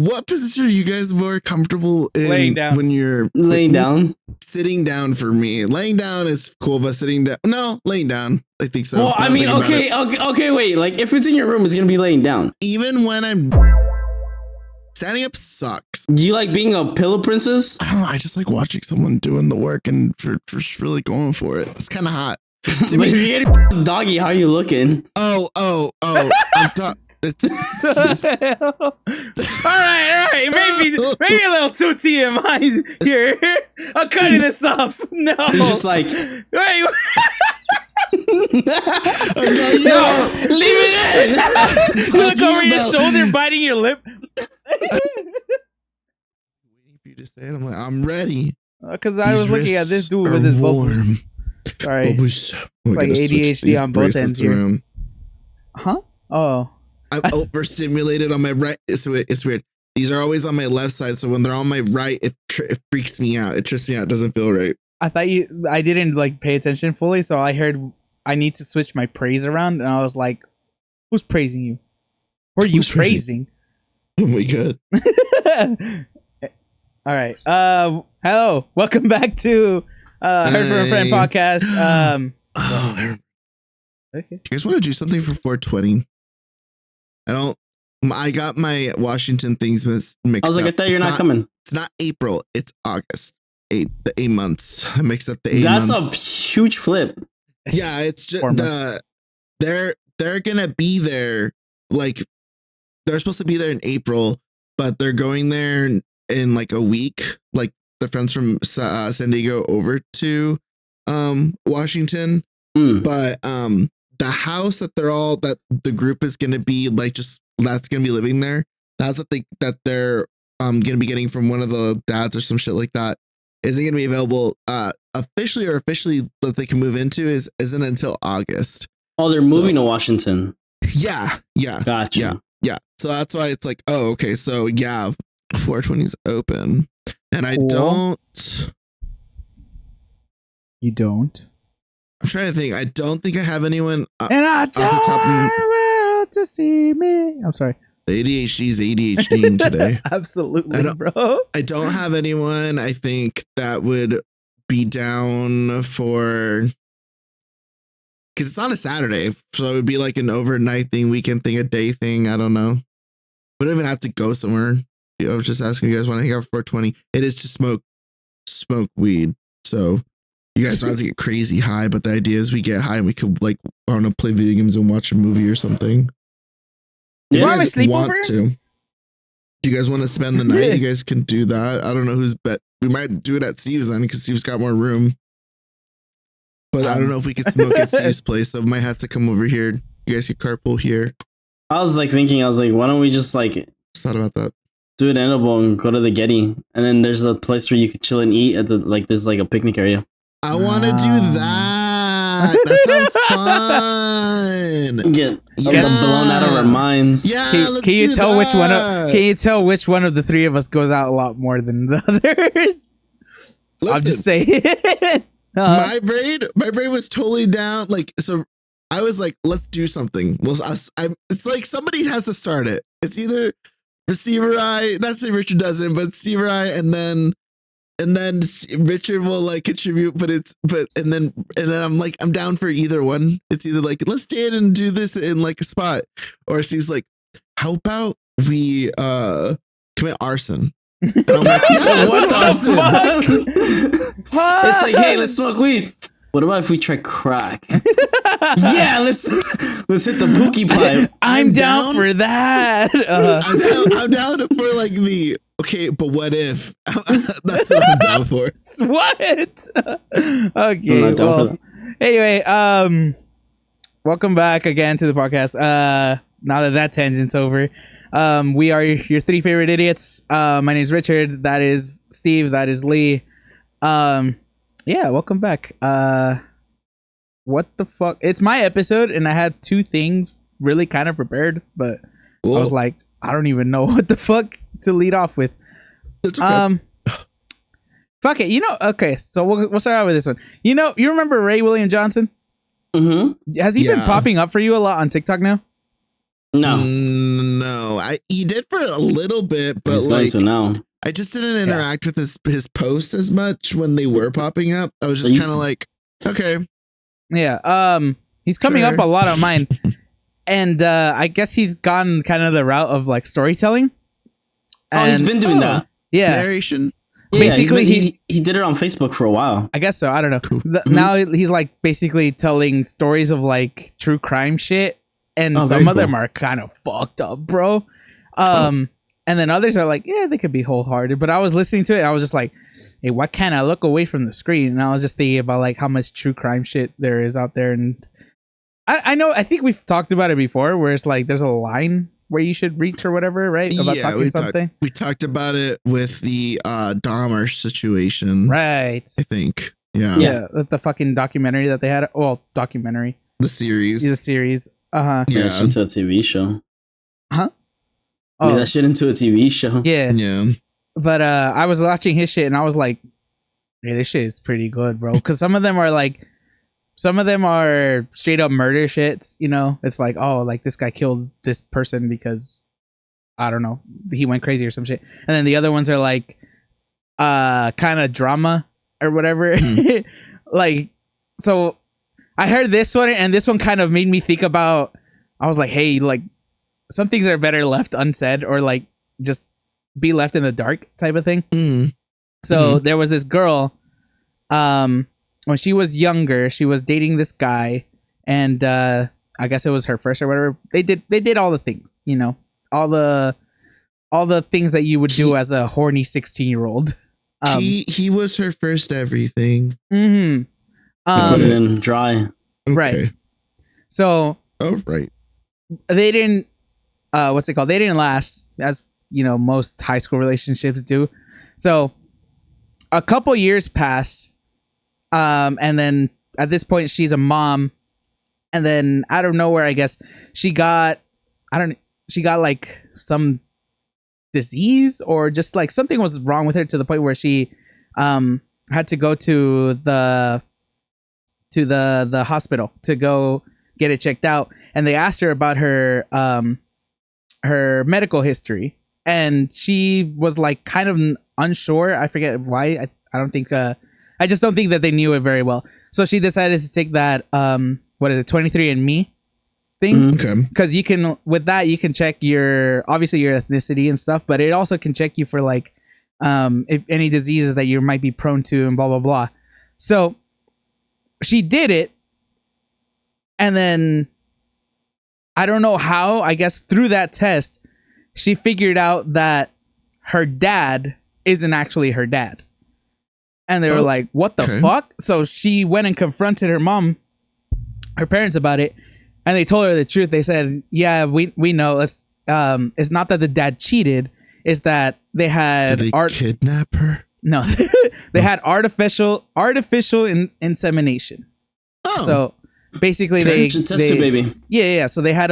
What position are you guys more comfortable in Laying down. when you're Laying down? Sitting down for me. Laying down is cool, but sitting down, no, laying down. I think so. Well, I mean, okay, wait. Like, if it's in your room, it's gonna be laying down. Even when I'm standing up sucks. Do you like being a pillow princess? I don't know. I just like watching someone doing the work and just really going for it. It's kind of hot. But if you get a doggy, how are you looking? Oh. I'm it's all right. Maybe a little too TMI here. I'm cutting this off. No, It's just like, wait. no, leave it in. Look over your shoulder, biting your lip. waiting for you to say it. I'm like, I'm ready. Because I was looking at this dude with his bubbles. Sorry, Bubbles. it's like ADHD on both ends here. Around. Huh? Oh. I'm overstimulated on my right. It's weird. These are always on my left side, so when they're on my right, it freaks me out. It trips me out. It doesn't feel right. I didn't like pay attention fully, so I heard I need to switch my praise around, and I was like, "Who's praising you? Who are you praising?" Oh my god! All right. Hello. Welcome back to Heard from a Friend podcast. Okay. Do you guys want to do something for 420? I got my Washington things mixed I was like, up. I thought you're not coming. It's not April. It's August. The 8 months. I mixed up the 8 That's months. a huge flip. Yeah, it's just 4 months. they're gonna be there. Like they're supposed to be there in April, but they're going there in like a week. Like the friends from San Diego over to Washington. But the house that the group is gonna be like that's gonna be living there. That's that they're gonna be getting from one of the dads or some shit like that. Isn't gonna be available officially that they can move into isn't until August. Oh, they're moving to Washington. Yeah. Gotcha. Yeah. So that's why it's like, oh, okay. So yeah, 420's open. And I don't. You don't? I'm trying to think. I don't think I have anyone. And I tell the world to see me. I'm sorry. The ADHD's ADHDing today. Absolutely, bro. I don't have anyone I think that would be down for, because it's on a Saturday, so it would be like an overnight thing, weekend thing, a day thing. I don't know. We don't even have to go somewhere. I was just asking you guys want to hang out for 420. It is to smoke weed. So you guys don't have to get crazy high, but the idea is we get high and we could like, I don't know, play video games and watch a movie or something. You want to sleepover? Do you guys want to spend the night? You guys can do that. I don't know who's bet. We might do it at Steve's then because Steve's got more room. But I don't know if we could smoke at Steve's place, so I might have to come over here. You guys could carpool here. I was like, why don't we just like Just thought about that. do an edible and go to the Getty, and then there's a place where you could chill and eat at the there's like a picnic area. I want to do that. That sounds fun. Get blown out of our minds. Yeah, Can you tell which one of the three of us goes out a lot more than the others? Listen, I'm just saying. my brain was totally down. Like, so I was like, let's do something. Well, it's like somebody has to start it. It's either Receiver Eye, not say Richard doesn't, but Receiver Eye, and then Richard will like contribute, and then I'm like, I'm down for either one. It's either like, let's stand and do this in like a spot, or Steve's like, how about we commit arson? And I'm like, yes, arson. It's like, hey, let's smoke weed. What about if we try crack? Yeah, let's hit the pookie pipe. I'm down for that. I'm down for like the okay, but what if? That's what I'm down for. What? Okay. Well, anyway, welcome back again to the podcast. Now that tangent's over, we are your three favorite idiots. My name is Richard. That is Steve. That is Lee. Yeah, welcome back. What the fuck? It's my episode, and I had two things really kind of prepared, but Whoa. I was like, I don't even know what the fuck to lead off with. It's okay. Fuck it. Okay, so we'll start out with this one. You remember RayWilliamJohnson? Mm-hmm. Has he been popping up for you a lot on TikTok now? No. He did for a little bit, but he's going to now. I just didn't interact with his posts as much when they were popping up. I was just kind of like, okay. Yeah. He's coming up a lot on mine. And I guess he's gone kind of the route of like storytelling. And, he's been doing that. Yeah. Narration. Yeah, basically, he did it on Facebook for a while. I guess so. I don't know. Cool. Now he's like basically telling stories of like true crime shit. And some of them are kind of fucked up, bro. And then others are like, yeah, they could be wholehearted. But I was listening to it. I was just like, hey, why can't I look away from the screen? And I was just thinking about like how much true crime shit there is out there. And I think we've talked about it before where it's like there's a line where you should reach or whatever, right? About talking something. We talked about it with the Dahmer situation. Right. I think. Yeah. Yeah. The fucking documentary that they had. Well, documentary. The series. The series. Uh-huh. Yeah. That shit into a TV show. Huh? Oh. That shit into a TV show. Yeah. Yeah. But I was watching his shit and I was like, hey, this shit is pretty good, bro. Because some of them are straight up murder shits, you know? It's like, oh, like this guy killed this person because, I don't know, he went crazy or some shit. And then the other ones are like, kind of drama or whatever. Like, so I heard this one and this one kind of made me think about, I was like, hey, like some things are better left unsaid or like just be left in the dark type of thing. So there was this girl, when she was younger, she was dating this guy, and I guess it was her first or whatever. They did all the things, you know, all the things that you would do as a horny 16-year-old. He was her first everything. Mm-hmm. Put it in dry. Okay. Right. So. Oh, right. They didn't. What's it called? They didn't last, as you know, most high school relationships do. So, a couple years passed. And then at this point she's a mom, and then out of nowhere, I guess she got like some disease or just like something was wrong with her to the point where she had to go to the hospital to go get it checked out, and they asked her about her medical history, and she was like kind of unsure. I forget why. I don't think I just don't think that they knew it very well. So she decided to take that, 23andMe thing. Okay. Because you can, with that, you can check obviously your ethnicity and stuff, but it also can check you for like, if any diseases that you might be prone to and blah, blah, blah. So she did it. And then I don't know how, I guess through that test, she figured out that her dad isn't actually her dad. And they were like, what the fuck? So she went and confronted her parents about it. And they told her the truth. They said, yeah, we know. It's not that the dad cheated. It's that they had... Did they kidnap her? No. They had artificial insemination. Oh. So basically they test a baby. Yeah. So they had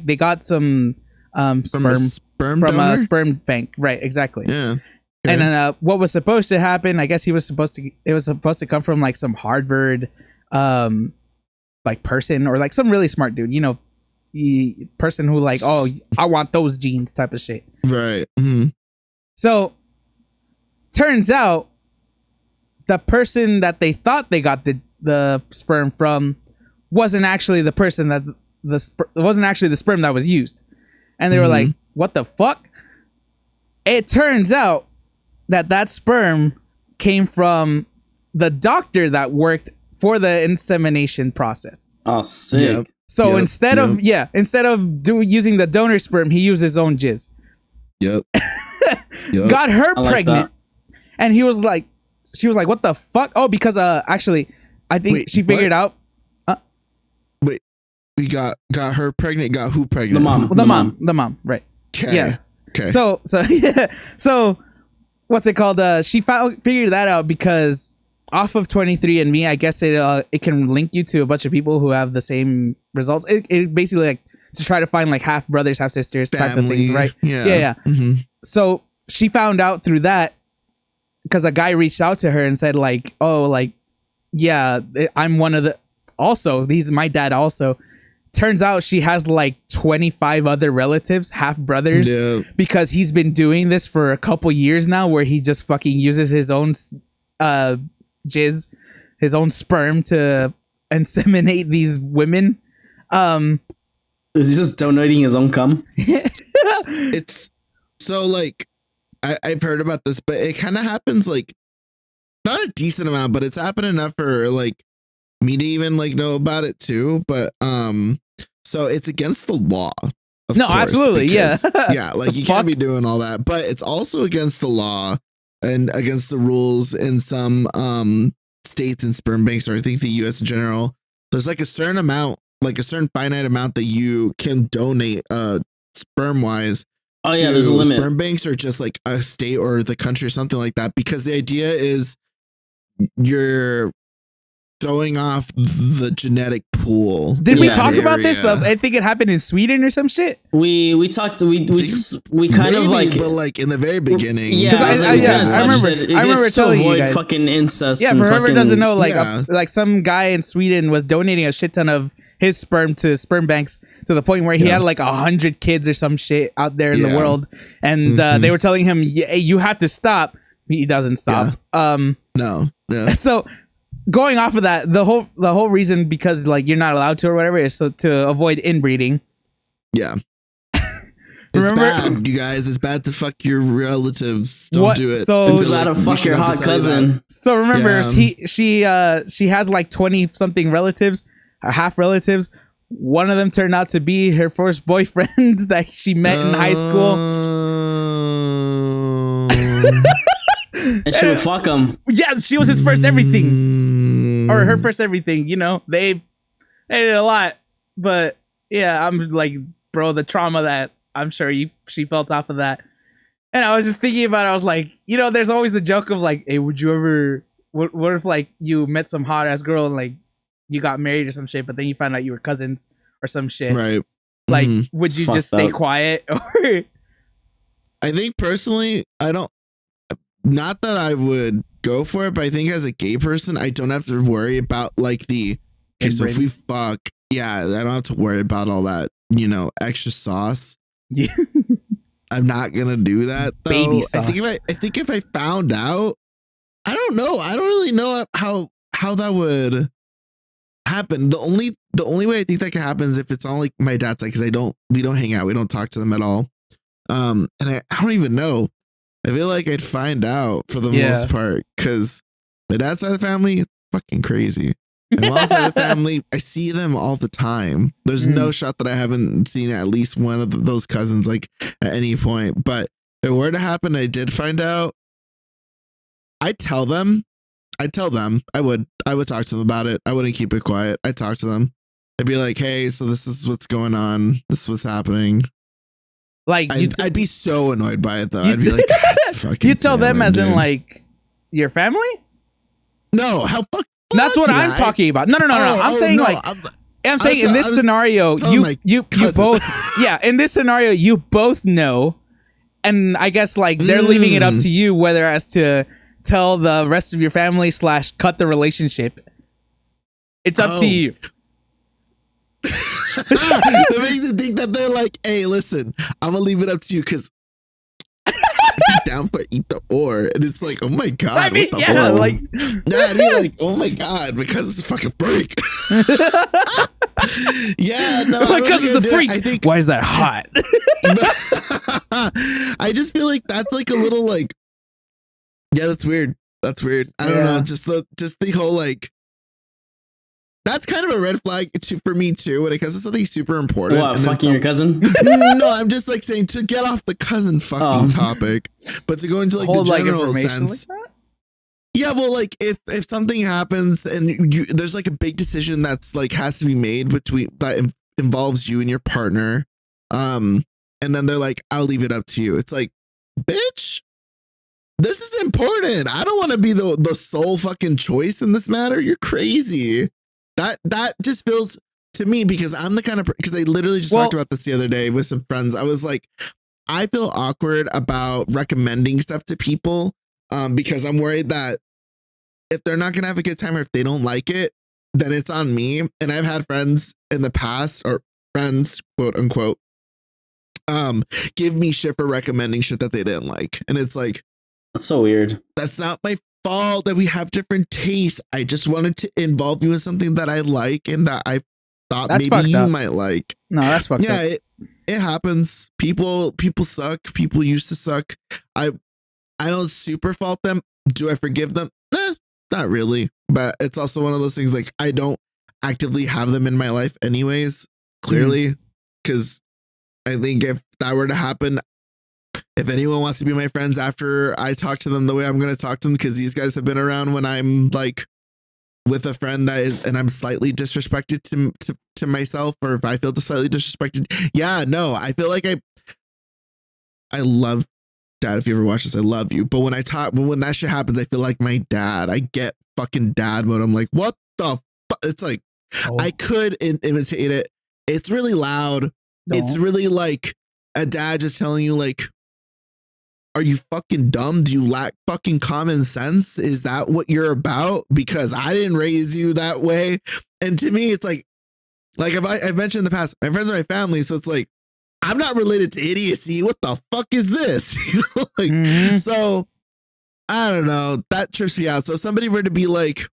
they got some sperm from a sperm bank. Right, exactly. Yeah. Okay. And then what was supposed to happen, I guess it was supposed to come from like some Harvard like person or like some really smart dude, you know, person who like, oh, I want those genes type of shit. Right. Mm-hmm. So turns out the person that they thought they got the sperm from wasn't actually the person that wasn't actually the sperm that was used. And they were like, what the fuck? It turns out that sperm came from the doctor that worked for the insemination process. Oh, sick. Yep. So instead of using the donor sperm, he used his own jizz. Yep. Got her pregnant. That. And she was like, what the fuck? Oh, because actually, I think she figured out. Wait, we got her pregnant. Got who pregnant? The mom. Right. Okay. Yeah. Okay. So yeah. So what's it called? She figured that out because off of 23andMe, I guess it can link you to a bunch of people who have the same results. It basically like to try to find like half brothers, half sisters type of things, right? Yeah. Mm-hmm. So she found out through that because a guy reached out to her and said like, oh, like, yeah, I'm one of the. Also, he's my dad also. turns out she has like 25 other relatives, half brothers, because he's been doing this for a couple years now, where he just fucking uses his own jizz, his own sperm to inseminate these women. Is he just donating his own cum? It's so like I've heard about this, but it kind of happens like not a decent amount, but it's happened enough for like me to even like know about it too. But so it's against the law. No, course, absolutely, because, yeah, yeah, like you can't be doing all that, but it's also against the law and against the rules in some states and sperm banks, or I think the U.S. in general. There's like a certain amount, like a certain finite amount that you can donate sperm wise. Oh yeah, there's a limit. Sperm banks or just like a state or the country or something like that, because the idea is you're throwing off the genetic pool. Did we talk about this? I think it happened in Sweden or some shit. We talked. We kind of like, but like in the very beginning. Yeah, I remember telling you guys. Fucking incest. Yeah, for whoever doesn't know, like some guy in Sweden was donating a shit ton of his sperm to sperm banks to the point where he had like 100 kids or some shit out there in the world, and they were telling him, "Yeah, you have to stop." He doesn't stop. No. So going off of that, the whole reason, because like you're not allowed to or whatever, is so to avoid inbreeding. Yeah. It's bad, you guys. It's bad to fuck your relatives. Don't do it. So it's bad to fuck your hot cousin. So remember, she has like 20 something relatives, half relatives. One of them turned out to be her first boyfriend that she met in high school. And she would fuck him. Yeah, she was his first everything, or her first everything. You know, they did a lot, but yeah, I'm like, bro, the trauma that I'm sure she felt off of that. And I was just thinking about it. I was like, you know, there's always the joke of like, hey, would you ever? What if like you met some hot ass girl and like you got married or some shit, but then you found out you were cousins or some shit, right? Like, would you just stay quiet? Or I think personally, I don't. Not that I would go for it, but I think as a gay person, I don't have to worry about like okay, so if we fuck, yeah, I don't have to worry about all that, you know, extra sauce. Yeah. I'm not gonna do that though. Baby sauce. I think if I found out, I don't know. I don't really know how that would happen. The only way I think that could happen is if it's on like my dad's side, because we don't hang out, we don't talk to them at all. And I don't even know. I feel like I'd find out for the most part, because my dad's side of the family is fucking crazy. My mom's side of the family, I see them all the time. There's no shot that I haven't seen at least one of those cousins like at any point. But if it were to happen, I did find out, I'd tell them. I would talk to them about it. I wouldn't keep it quiet. I'd talk to them. I'd be like, hey, so this is what's going on. This is what's happening. Like, I'd be so annoyed by it though. I'd be like, you tell them as in like your family? No, how fuck? That's what I'm talking about. No. I'm saying in this scenario, you both, in this scenario, you both know, and I guess like they're leaving it up to you whether as to tell the rest of your family / cut the relationship. It's up to you. It makes me think that they're like, hey, listen, I'm gonna leave it up to you because I'm down for either or. And it's like, oh my god, I mean, what the fuck? Like, I'd be like, oh my god, because it's a fucking freak. Yeah, no, because it's a freak. I think, why is that hot? I just feel like that's like a little like, yeah, that's weird. I don't know, just the whole like. That's kind of a red flag for me too, when it comes to something super important. What, fucking your cousin? No, I'm just like saying to get off the cousin fucking topic, but to go into like the general sense. Like yeah, well, like if something happens and there's like a big decision that's like has to be made that involves you and your partner, and then they're like, I'll leave it up to you. It's like, bitch, this is important. I don't want to be the sole fucking choice in this matter. You're crazy. That just feels to me, because I'm the kind of, because I literally just talked about this the other day with some friends. I was like, I feel awkward about recommending stuff to people because I'm worried that if they're not going to have a good time or if they don't like it, then it's on me. And I've had friends in the past, or friends, quote unquote, give me shit for recommending shit that they didn't like. And it's like, that's so weird. That's not my fault that we have different tastes. I just wanted to involve you in something that I like and that I thought maybe you might like. No, that's fucked up. Yeah, it happens. People suck. People used to suck. I don't super fault them. Do I forgive them? Not really. But it's also one of those things like I don't actively have them in my life anyways, clearly. Because I think if that were to happen, if anyone wants to be my friends after I talk to them the way I'm going to talk to them, because these guys have been around when I'm like with a friend that is, and I'm slightly disrespected to myself, or if I feel slightly disrespected. Yeah, no, I feel like I love Dad. If you ever watch this, I love you. But when when that shit happens, I feel like my dad. I get fucking dad mode. I'm like, what the fuck? It's like, I could imitate it. It's really loud. Don't. It's really like a dad just telling you like, are you fucking dumb? Do you lack fucking common sense? Is that what you're about? Because I didn't raise you that way. And to me, it's like I've mentioned in the past, my friends are my family. So it's like, I'm not related to idiocy. What the fuck is this? So I don't know. That trips me out. So if somebody were to be like,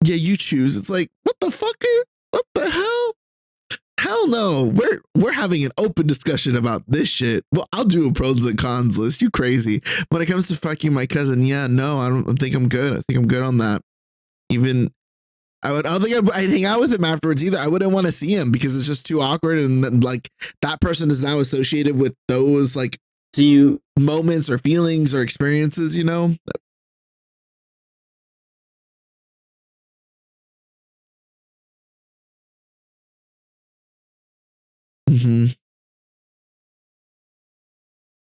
yeah, you choose. It's like, what the fucker? What the hell? Hell no. We're having an open discussion about this shit. Well, I'll do a pros and cons list. You crazy. When it comes to fucking my cousin, yeah, no, I don't think I'm good. I think I'm good on that. Even I don't think I'd hang out with him afterwards either. I wouldn't want to see him because it's just too awkward. And then, like, that person is now associated with those like moments or feelings or experiences, you know?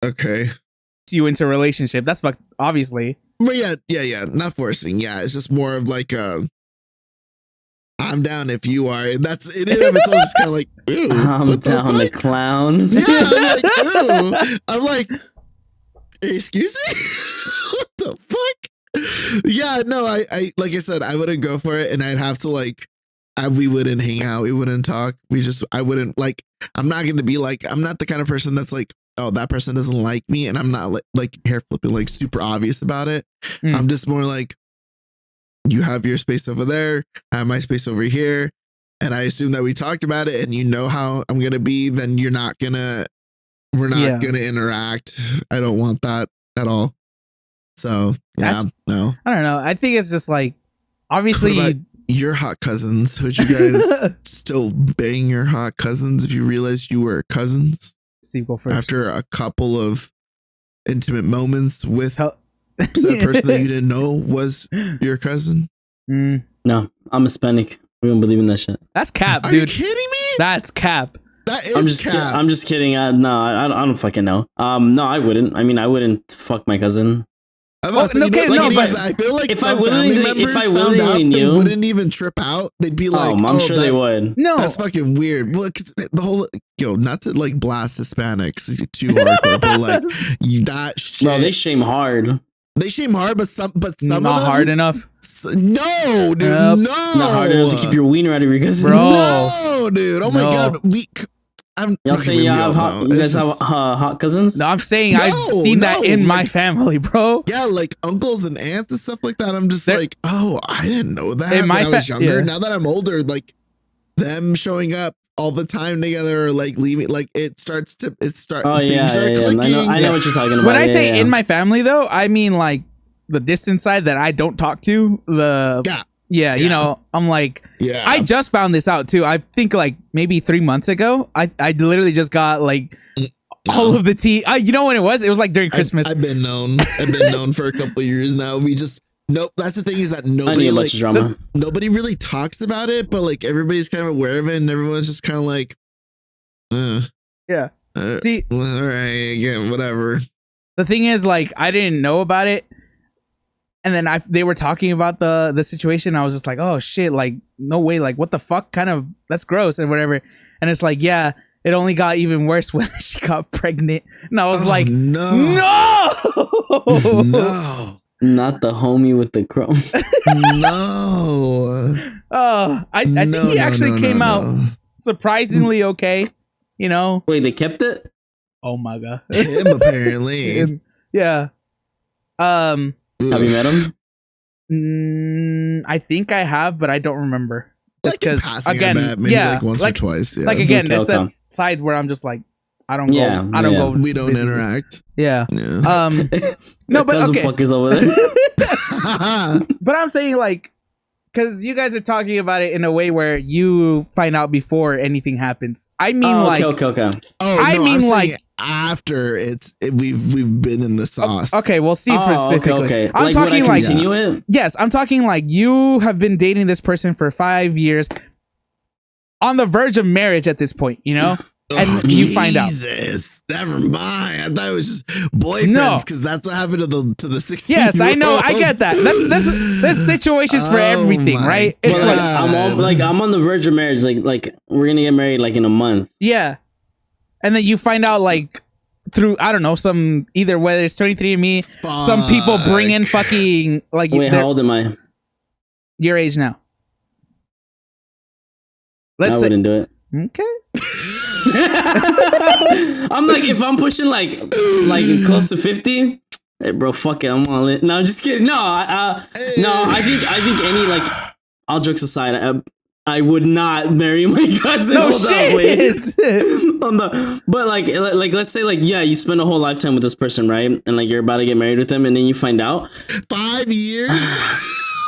Okay. You into a relationship. That's fucked, obviously. But yeah. Not forcing. Yeah, it's just more of like I'm down if you are, and that's it. It's just kind of like, ooh, I'm down the clown. Yeah, I'm like, excuse me, what the fuck? Yeah, no, I like I said, I wouldn't go for it, and I'd have to like, we wouldn't hang out, we wouldn't talk, I wouldn't like. I'm not gonna be like, I'm not the kind of person that's like, oh, that person doesn't like me, and I'm not like hair flipping, like super obvious about it. I'm just more like, you have your space over there, I have my space over here, and I assume that we talked about it, and you know how I'm gonna be. Then we're not gonna interact. I don't want that at all. So yeah, no. I don't know. I think it's just like, obviously, your hot cousins. Would you guys still bang your hot cousins if you realized you were cousins? Steve, go first. After a couple of intimate moments with that person that you didn't know was your cousin? No, I'm Hispanic. We don't believe in that shit. That's cap, dude. Are you kidding me? That's cap. That is cap. I'm just kidding. I don't fucking know. No, I wouldn't. I mean, I wouldn't fuck my cousin. But I feel like if I willingly knew, they wouldn't even trip out. They'd be like, I'm sure they would. No, that's fucking weird. Look, the whole not to like blast Hispanics too hardcore, but like that shit. No, they shame hard. They shame hard, but some not of them, hard enough. No, dude, no, not hard enough to keep your wiener out of your cousin. Bro, no, dude. Oh my god, y'all saying you guys have hot cousins? No, I'm saying I've seen that in my family, bro. Yeah, like uncles and aunts and stuff like that. I'm just like, oh, I didn't know that when I was younger. Yeah. Now that I'm older, like them showing up all the time together, or like leaving, like it starts. Oh yeah. I know what you're talking about. When I say in my family, though, I mean like the distant side that I don't talk to. Yeah, you know, I'm like, I just found this out too. I think like maybe 3 months ago, I literally just got like all of the tea. You know when it was? It was like during Christmas. I've been known for a couple of years now. That's the thing is that nobody like drama. Nobody really talks about it, but like everybody's kind of aware of it, and everyone's just kind of like, yeah. See, well, all right, yeah, whatever. The thing is, like, I didn't know about it. And then they were talking about the situation. I was just like, oh shit, like no way, like what the fuck, kind of that's gross and whatever. And it's like, yeah, it only got even worse when she got pregnant. And I was like, no. Not the homie with the chrome. No. Oh, I think he actually came out surprisingly okay. You know. Wait, they kept it? Oh my god. Him apparently. Yeah. Have you met him? I think I have, but I don't remember. Just because, like again, maybe like once or twice. Yeah. Like again, there's the side where I'm just like, I don't go. We don't interact. Yeah. Yeah. No, but cousin okay. fuckers over there. But I'm saying like, because you guys are talking about it in a way where you find out before anything happens. I mean, okay. Oh, I mean, like after we've been in the sauce. Okay, we'll see specifically. Okay. I'm talking like continue it? Yes, I'm talking like you have been dating this person for 5 years, on the verge of marriage at this point. You know. And you find out. Jesus, never mind. I thought it was just boyfriends because that's what happened to the 16. Yes, I know. I get that. There's situations for everything, right? It's I'm on the verge of marriage. Like we're gonna get married like in a month. Yeah, and then you find out like through I don't know either whether it's 23andMe, some people bring in fucking like. Wait, how old am I? Your age now. I wouldn't do it. Okay. I'm like, if I'm pushing like close to 50, hey bro, fuck it, I'm all in. No, I'm just kidding. No, I think any like, all jokes aside, I would not marry my cousin. No shit. But like let's say like you spend a whole lifetime with this person, right? And like you're about to get married with them, and then you find out 5 years.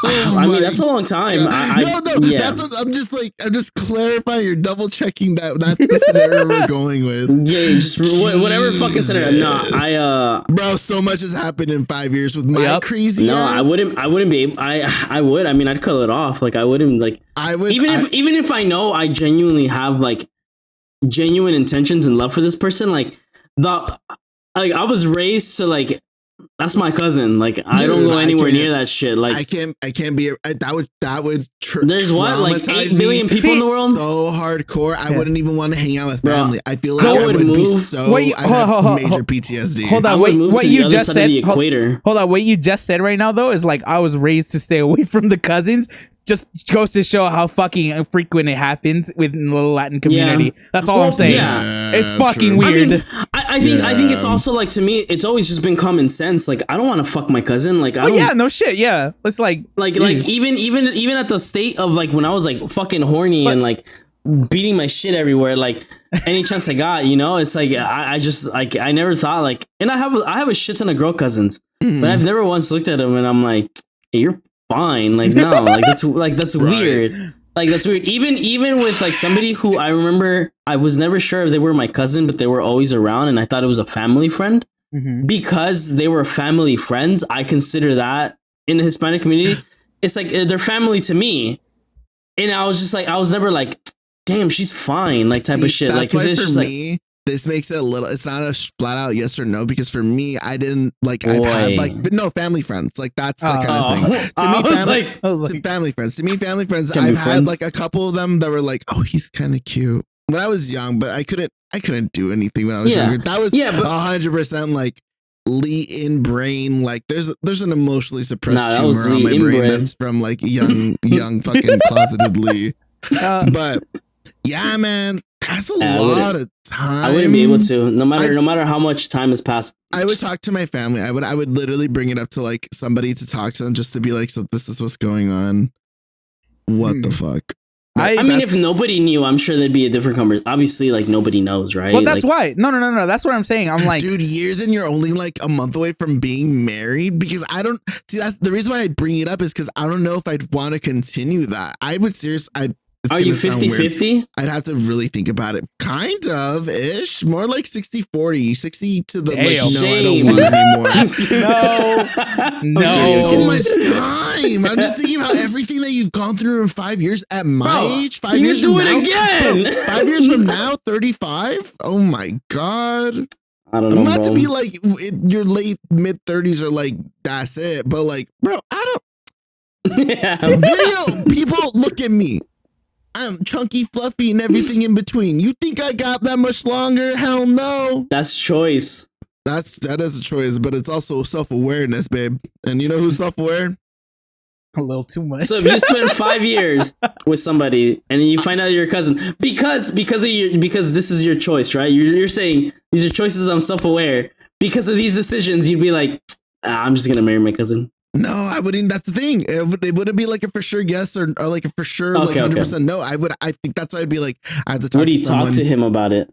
I mean, that's a long time. That's what I'm just clarifying. You're double checking that's the scenario we're going with. Yeah, just whatever fucking scenario. No, bro, so much has happened in 5 years with my crazy. No, I wouldn't be able. I would. I mean, I'd cut it off. Like I wouldn't like. I would even if I know I genuinely have like genuine intentions and love for this person. Like I was raised to like. That's my cousin. Like I don't go anywhere near that shit. Like I can't be. That would. There's what like 8 billion people in the world. So hardcore. I wouldn't even want to hang out with family. I feel like I would move. Be so. I have major PTSD. Hold on. Wait. What you just said? Equator. Hold on. What you just said right now though is like I was raised to stay away from the cousins. Just goes to show how fucking frequent it happens within the Latin community. Yeah. That's all I'm saying. Yeah, it's fucking weird. I think it's also like to me, it's always just been common sense. Like I don't want to fuck my cousin. Like no shit. Yeah, it's like even at the state of like when I was like fucking horny and like beating my shit everywhere. Like any chance I got, you know, it's like I just like I never thought like, and I have a shit ton of girl cousins, but I've never once looked at them and I'm like, hey, you're fine. Like no, that's weird. Like that's weird. Even with like somebody who I remember, I was never sure if they were my cousin, but they were always around, and I thought it was a family friend because they were family friends. I consider that in the Hispanic community, it's like they're family to me, and I was just like, I was never like, damn, she's fine, like type of shit. Like because it's just me, like. This makes it a little. It's not a flat out yes or no because for me, I didn't like. I've had like, but no family friends. Like that's the kind of thing. To me, family friends. To me, family friends. I've had like a couple of them that were like, oh, he's kind of cute. When I was young, but I couldn't do anything when I was younger. That was 100% like in brain. Like there's an emotionally suppressed tumor on my brain that's from like young fucking closeted Lee. But yeah, man. That's a lot of time. I wouldn't be able to, no matter how much time has passed. I would talk to my family. I would literally bring it up to like somebody to talk to them just to be like, so this is what's going on. What the fuck? I mean, if nobody knew, I'm sure there'd be a different conversation. Obviously, like nobody knows, right? Well, that's why. No. That's what I'm saying. I'm like, dude, years and you're only like a month away from being married because I don't see that's the reason why I bring it up is because I don't know if I'd want to continue that. I would seriously. Are you 50-50? I'd have to really think about it. Kind of ish. More like 60-40. 60 to the like, no, I don't want anymore. No. So much time. I'm just thinking about everything that you've gone through in 5 years at my age. 5 years from now. Again. 5 years from now, 35. Oh my God. I don't know. I'm not to be like your late mid 30s or like that's it. But like, bro, I don't. Video people look at me. I'm chunky, fluffy, and everything in between. You think I got that much longer? Hell no. That's choice. that is a choice, but it's also self-awareness, babe. And you know who's self-aware? A little too much. So if you spend 5 years with somebody and you find out you're a cousin because this is your choice, right? You're saying these are choices. I'm self-aware because of these decisions. You'd be like, I'm just gonna marry my cousin. No, I wouldn't. That's the thing. It wouldn't be like a for sure yes or like a for sure like 100% no. I think that's why I'd be like, I have to talk. Would you talk to him about it?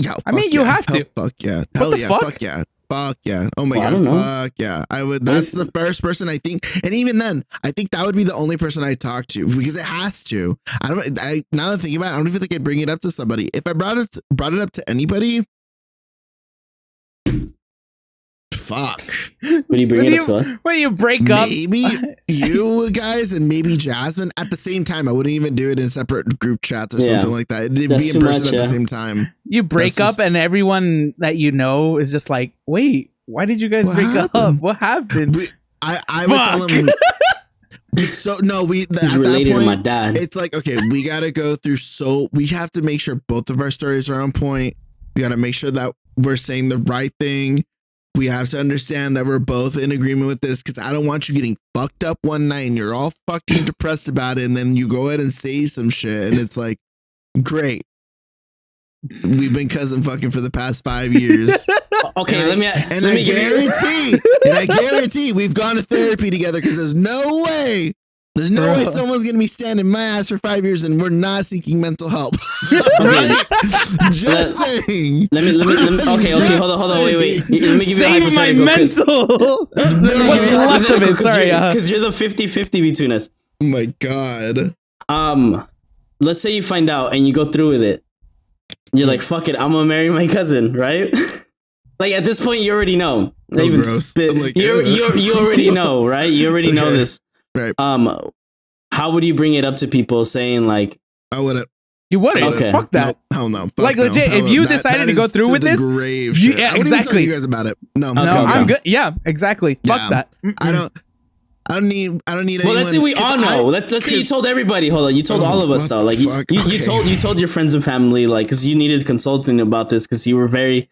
Yeah, I mean, you have to. Fuck yeah. Hell yeah. Fuck? Fuck yeah. Fuck yeah. Oh my gosh. Fuck yeah. I would. That's the first person I think. And even then, I think that would be the only person I talk to because it has to. Now that I think about it, I don't even think I'd bring it up to somebody. If I brought it up to anybody, fuck. Would you bring it up to us? When you break up? Maybe you guys and maybe Jasmine at the same time. I wouldn't even do it in separate group chats or something like that. It'd be in person at the same time. You break up and everyone that you know is just like, wait, why did you guys break up? What happened? I would tell him. So no, he's related to my dad. It's like, okay, we gotta go through. So we have to make sure both of our stories are on point. We gotta make sure that we're saying the right thing. We have to understand that we're both in agreement with this because I don't want you getting fucked up one night and you're all fucking depressed about it, and then you go ahead and say some shit, and it's like, great. We've been cousin fucking for the past 5 years. Okay, I guarantee we've gone to therapy together because there's no way someone's gonna be standing my ass for 5 years and we're not seeking mental help. Right? Just saying. Let me. Okay, hold on, wait. Let me give Save you my mental. What's left of it? Sorry, because you're the 50-50 between us. Oh my god. Let's say you find out and you go through with it. You're like, fuck it, I'm gonna marry my cousin, right? Like at this point, you already know. Gross. Like, you already know, right? You already know this. Right. How would you bring it up to people saying like, I wouldn't. You wouldn't. Okay. Fuck that. No, hell no. Fuck like legit, if you decided to go through with this, grave shit. Yeah, I wouldn't even tell exactly. you guys about it. No, I'm good. Yeah, exactly. Yeah. Fuck that. I don't need well, anyone. let's say we all know. Let's say you told everybody. Hold on, you told all of us though. Like you told your friends and family, like, because you needed consulting about this because you were very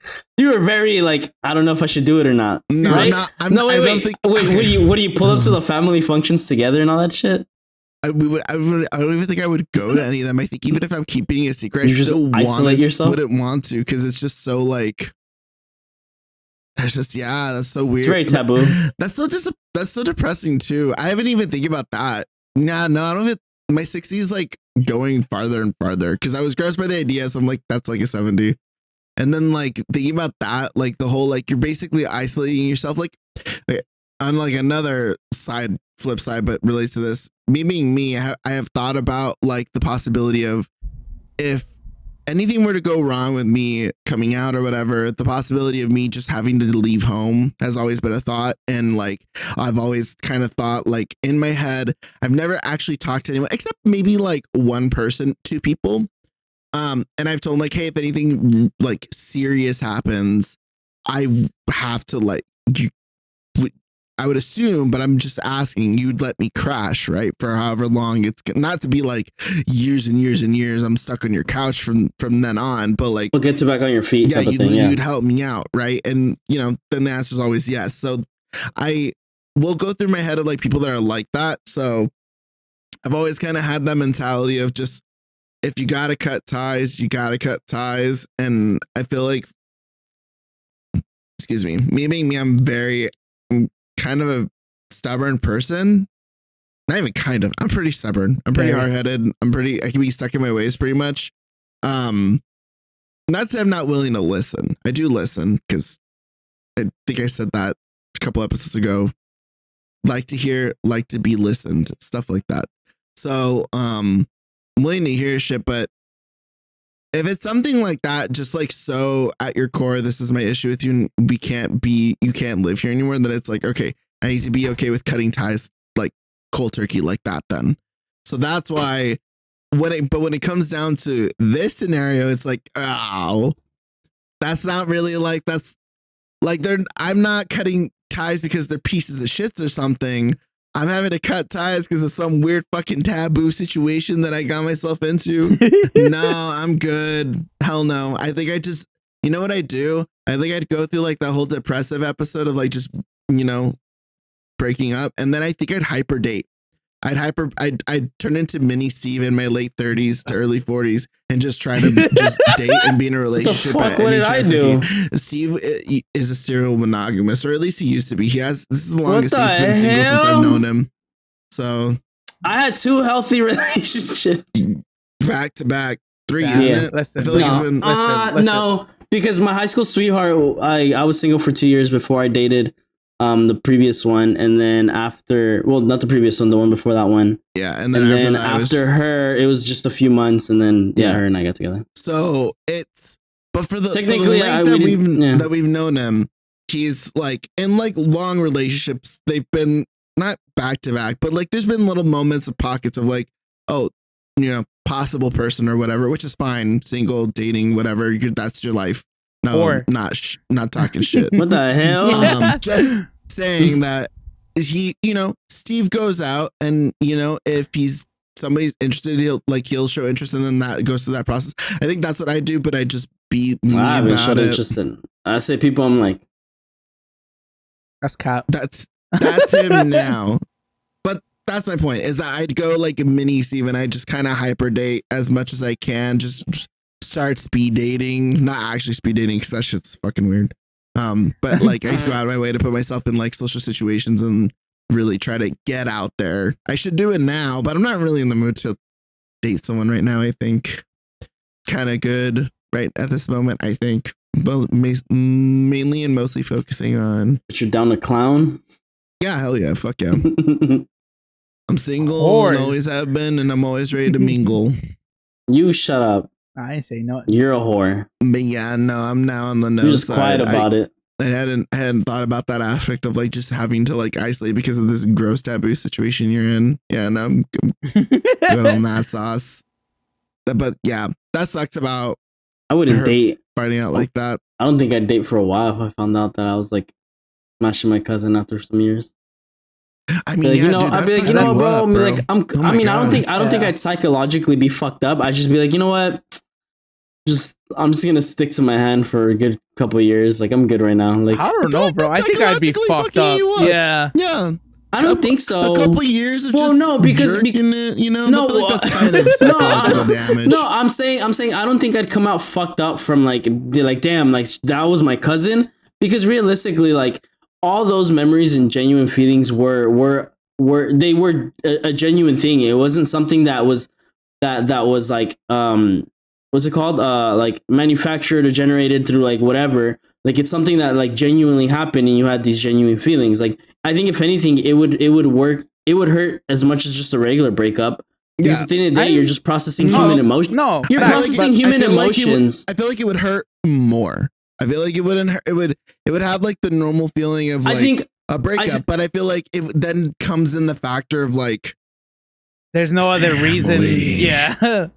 like, I don't know if I should do it or not. No, right? I'm not. Wait. What do you pull up to the family functions together and all that shit? I don't even think I would go to any of them. I think even if I'm keeping it a secret, I still isolate yourself. Wouldn't want to because it's just so like. It's just that's so weird. It's very taboo. That's so depressing too. I haven't even think about that. No, I don't even. My 60 is like going farther and farther because I was grossed by the idea. So I'm like, that's like a 70. And then like thinking about that, like the whole like you're basically isolating yourself. Like on like another flip side, but relates to this. Me being me, I have thought about like the possibility of if anything were to go wrong with me coming out or whatever, the possibility of me just having to leave home has always been a thought. And like, I've always kind of thought like in my head, I've never actually talked to anyone except maybe like one person, two people. And I've told them like, hey, if anything like serious happens, I have to like, I would assume, but I'm just asking, you'd let me crash, right? For however long it's not to be like years and years and years. I'm stuck on your couch from then on, but like, we'll get you back on your feet. Yeah, you'd help me out, right? And you know, then the answer is always yes. So I will go through my head of like people that are like that. So I've always kind of had that mentality of just if you gotta cut ties, you gotta cut ties. And I feel like, excuse me being me, I'm kind of a stubborn person. Not even kind of. I'm pretty stubborn. I'm pretty hard-headed. I can be stuck in my ways pretty much. Not to say I'm not willing to listen. I do listen because I think I said that a couple episodes ago. Like to hear, like to be listened, stuff like that. So I'm willing to hear shit, but if it's something like that, just like so at your core, this is my issue with you, and you can't live here anymore, then it's like, okay, I need to be okay with cutting ties like cold turkey like that then. So that's why when it comes down to this scenario, it's like, oh, that's not really like, that's like I'm not cutting ties because they're pieces of shits or something. I'm having to cut ties because of some weird fucking taboo situation that I got myself into. No, I'm good. Hell no. I think I just, You know what I do? I think I'd go through like the whole depressive episode of like just, you know, breaking up. And then I think I'd hyper date. I'd turn into mini Steve in my late 30s to early 40s and just try to just date and be in a relationship. What did I do? Steve is a serial monogamous, or at least he used to be. This is the longest he's been single since I've known him. So I had 2 healthy relationships. Back to back. 3, Yeah. isn't it? Listen, I feel like no. it's been Listen. No, because my high school sweetheart, I was single for 2 years before I dated the previous one, and then after, well, not the previous one, the one before that one. Yeah, and then after her, it was just a few months, and then her and I got together. So but for the technically that we've known him, he's like in like long relationships. They've been not back to back, but like there's been little moments of pockets of like, oh, you know, possible person or whatever, which is fine. Single, dating, whatever. That's your life. No, or not talking shit. What the hell? Just saying that he, you know, Steve goes out and, you know, if somebody's interested, he'll show interest, and then that goes through that process. I think that's what I do, but I just be me about it. Interested. I say people, I'm like, that's cap. That's him now. But that's my point, is that I'd go like a mini Steve and I just kind of hyper date as much as I can. Just start speed dating, not actually speed dating because that shit's fucking weird. But like I go out of my way to put myself in like social situations and really try to get out there. I should do it now, but I'm not really in the mood to date someone right now. I think kind of good right at this moment. I think, but mainly and mostly focusing on. But you're down to clown? Yeah, hell yeah, fuck yeah. I'm single and always have been, and I'm always ready to mingle. You shut up. I ain't say no. You're a whore. But yeah, no, I'm now on the nose. You're just quiet about it. I hadn't thought about that aspect of like just having to like isolate because of this gross taboo situation you're in. Yeah, no, I'm good on that sauce. But yeah, that sucks about. I wouldn't date finding out like that. I don't think I'd date for a while if I found out that I was like smashing my cousin after some years. I mean, like, yeah, I'd be like, bro. I'm like, I don't think I'd psychologically be fucked up. I'd just be like, you know what? I'm just gonna stick to my hand for a good couple of years. Like, I'm good right now. Like, I don't know, bro. I think I'd be fucked up. Yeah. I don't think so. A couple years of because it, you know. No, that's kind of psychological damage. No, I'm saying I don't think I'd come out fucked up from like damn, like that was my cousin, because realistically, like all those memories and genuine feelings were a genuine thing. It wasn't something that was like what's it called? Like manufactured or generated through like whatever. Like it's something that like genuinely happened and you had these genuine feelings. Like I think if anything, it would work. It would hurt as much as just a regular breakup. Because at the end of the day, you're just processing human emotions. No, you're processing human emotions. I feel like it would hurt more. I feel like it wouldn't hurt. It would have like the normal feeling of like a breakup, but I feel like it then comes in the factor of like there's no other reason. Yeah.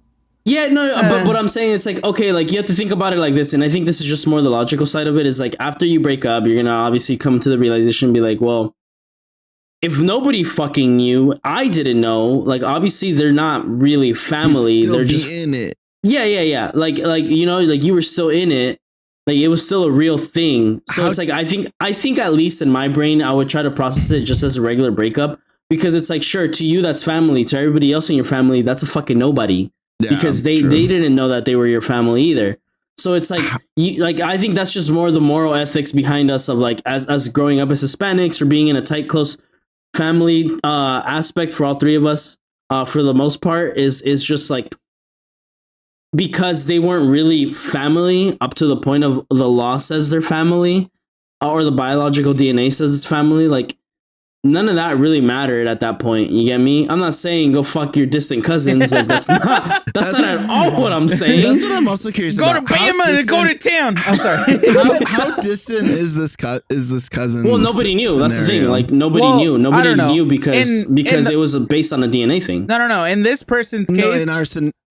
Yeah, no, but what I'm saying is like, okay, like you have to think about it like this, and I think this is just more the logical side of it, is like after you break up, you're gonna obviously come to the realization and be like, well, if nobody fucking knew, I didn't know, like obviously they're not really family. They're just in it. Yeah. Like you know, like you were still in it. Like it was still a real thing. So it's like I think at least in my brain, I would try to process it just as a regular breakup, because it's like, sure, to you that's family, to everybody else in your family, that's a fucking nobody. Yeah, because they didn't know that they were your family either. So it's like I think that's just more the moral ethics behind us of like as growing up as Hispanics or being in a tight, close family aspect for all three of us for the most part is just like, because they weren't really family up to the point of the law says they're family or the biological DNA says it's family. Like none of that really mattered at that point. You get me? I'm not saying go fuck your distant cousins. Like, that's not at all what I'm saying. That's what I'm also curious about. Go to Bama and go to town. I'm sorry. how distant is this cousin? Well, nobody knew. Scenario? That's the thing. Like nobody knew. Nobody knew because it was based on a DNA thing. No. In this person's case,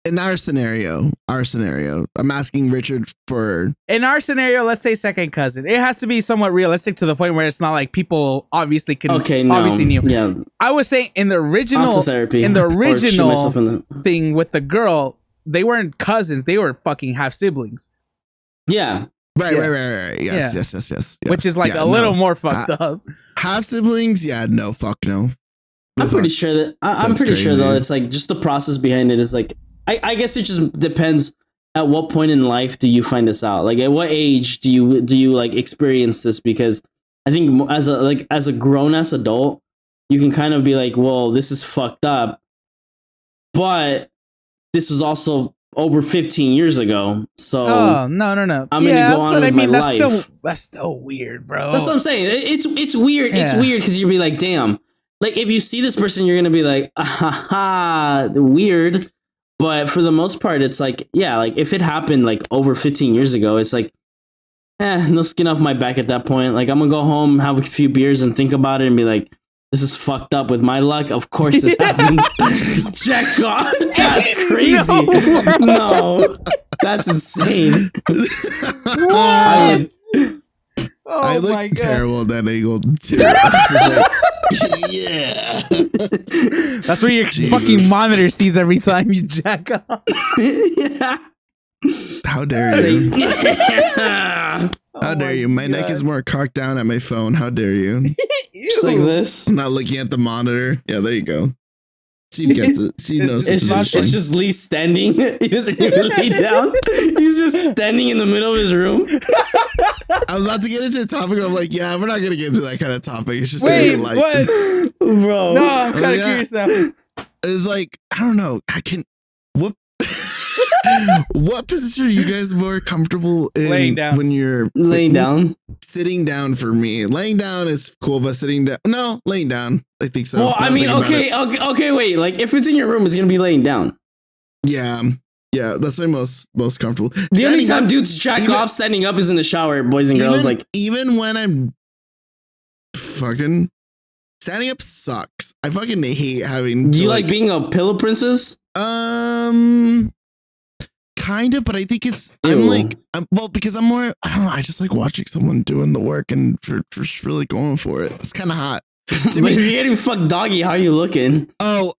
in our scenario, I'm asking Richard for. In our scenario, let's say second cousin. It has to be somewhat realistic to the point where it's not like people obviously obviously knew. Yeah, I was saying in the original thing with the girl, they weren't cousins. They were fucking half siblings. Yeah, Right. Yes. Yeah. Which is like a little more fucked up. Half siblings, yeah, no, fuck no. I'm pretty sure that I'm pretty sure though it's like just the process behind it is like I guess it just depends at what point in life do you find this out? Like at what age do you like experience this? Because I think as a grown ass adult, you can kind of be like, well, this is fucked up. But this was also over 15 years ago. So no. I'm gonna go on with my life. That's still weird, bro. That's what I'm saying. It's weird. Yeah. It's weird because you'll be like, damn. Like if you see this person, you're gonna be like, weird. But for the most part, it's like, yeah, like if it happened like over 15 years ago, it's like, no skin off my back at that point. Like I'm gonna go home, have a few beers, and think about it, and be like, this is fucked up. With my luck, of course this happens. Check off. That's crazy. No, that's insane. What? I look terrible at that angle too. Yeah. That's what your fucking monitor sees every time you jack off. Yeah. How dare you? How dare you? My neck is more cocked down at my phone. How dare you? Just like this. I'm not looking at the monitor. Yeah, there you go. Steve gets it. Steve knows it's just Lee standing. He doesn't even lay down. He's just standing in the middle of his room. I was about to get into a topic. I'm like, yeah, we're not gonna get into that kind of topic. It's just wait, like, what, bro? No, I'm kind of curious now. It's like I don't know. What what position are you guys more comfortable in laying down. When you're laying down? Sitting down for me. Laying down is cool, but sitting down, no, laying down. I think so. Well, I mean, okay, wait. Like if it's in your room, it's gonna be laying down. Yeah, that's my most comfortable. The only time dudes jack off standing up is in the shower, boys and girls. Like even when I'm fucking standing up sucks. I fucking hate having. Do you like being a pillow princess? Kind of, but I think it's because I'm more. I don't know. I just like watching someone doing the work and just really going for it. It's kind of hot. But if you're getting fucked doggy, how are you looking? Oh.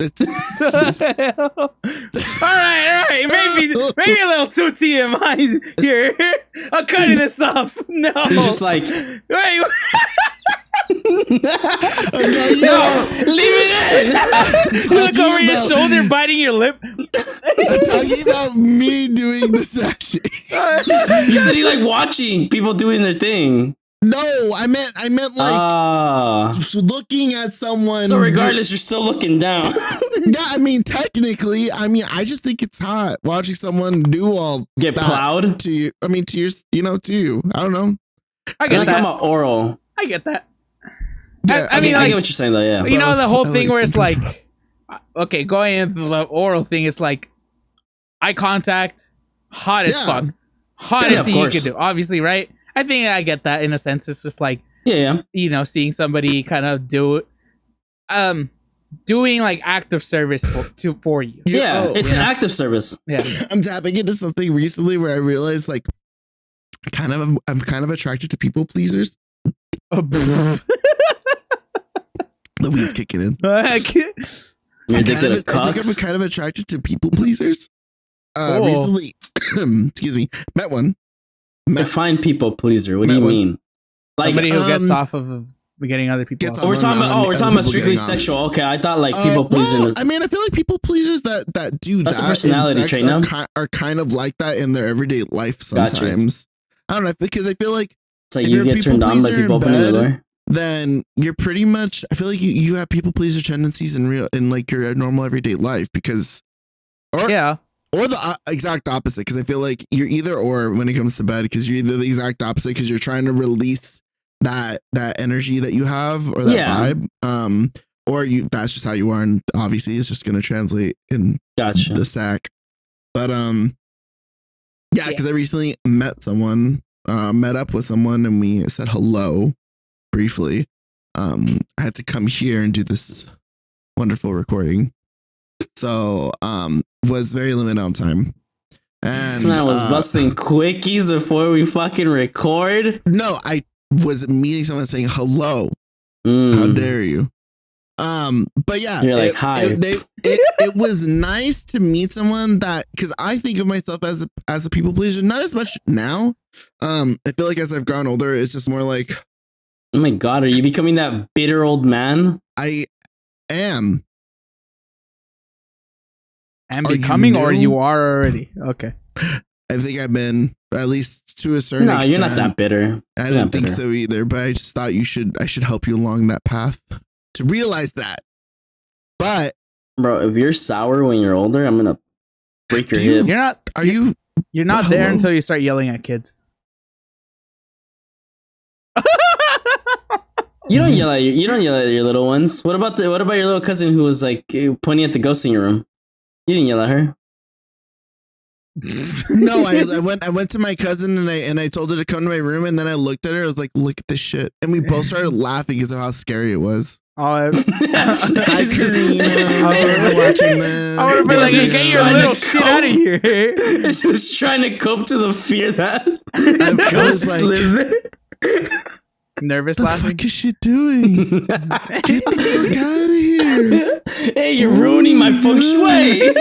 It's all right. Maybe a little too TMI here. I'm cutting this off. No, he's just like, wait. No, leave it in. Look over your shoulder, biting your lip. I'm talking about me doing the section. You said you like watching people doing their thing. No, I meant like looking at someone. So regardless, you're still looking down. Yeah, I mean, technically, I just think it's hot watching someone do all get that plowed to you. I mean, to your, to you. I don't know. I get that. Talking about oral. I get that. Yeah, I mean, I get what you're saying though. Yeah, you know the whole thing where it's like, okay, going into the oral thing, it's like eye contact, hot as fuck, hottest thing you can do. Obviously, right? I think I get that in a sense. It's just like, seeing somebody kind of do, doing like active service for you. Yeah, it's an active service. Yeah, I'm tapping into something recently where I realized like, I'm kind of attracted to people pleasers. The weed's kicking in. You're addicted to cocks? I think I'm kind of attracted to people pleasers. Recently, excuse me, met one. Define people pleaser. What do you mean? Like somebody who gets off of getting other people. We're talking about strictly sexual. Okay, I thought like people pleasing. Well, I mean, I feel like people pleasers that do that's that a personality trait. Now are kind of like that in their everyday life. Sometimes I don't know, because I feel like it's like you get turned on by people opening the door. Then you're pretty much. I feel like you have people pleaser tendencies in like your normal everyday life or the exact opposite, because I feel like you're either or when it comes to bed, because you're either the exact opposite because you're trying to release that energy that you have or that vibe, or that's just how you are, and obviously it's just going to translate in the sack. But because I recently met up with someone and we said hello briefly. I had to come here and do this wonderful recording. So, was very limited on time. And this man was busting quickies before we fucking record. No, I was meeting someone saying hello. How dare you? But yeah, You're like, hi. it was nice to meet someone that, because I think of myself as a people pleaser, not as much now. I feel like as I've grown older, it's just more like, oh my God, are you becoming that bitter old man? I am. And becoming, or you are already? Okay. I think I've been, at least to a certain extent. No, you're not that bitter. I didn't think so either, but I just thought I should help you along that path to realize that. But bro, if you're sour when you're older, I'm gonna break your hip. You're not. You're not there until you start yelling at kids. You don't yell at your little ones. What about your little cousin who was like pointing at the ghost in your room? You didn't yell at her. No, I went to my cousin and I told her to come to my room, and then I looked at her. I was like, "Look at this shit," and we both started laughing because of how scary it was. Oh, hi, Karina. I'm watching this. I would be like, hey, get your little shit out of here. It's just trying to cope to the fear that I was like, nervous the laughing. What the fuck is she doing? Get the fuck out of here! Hey, you're ruining my feng shui.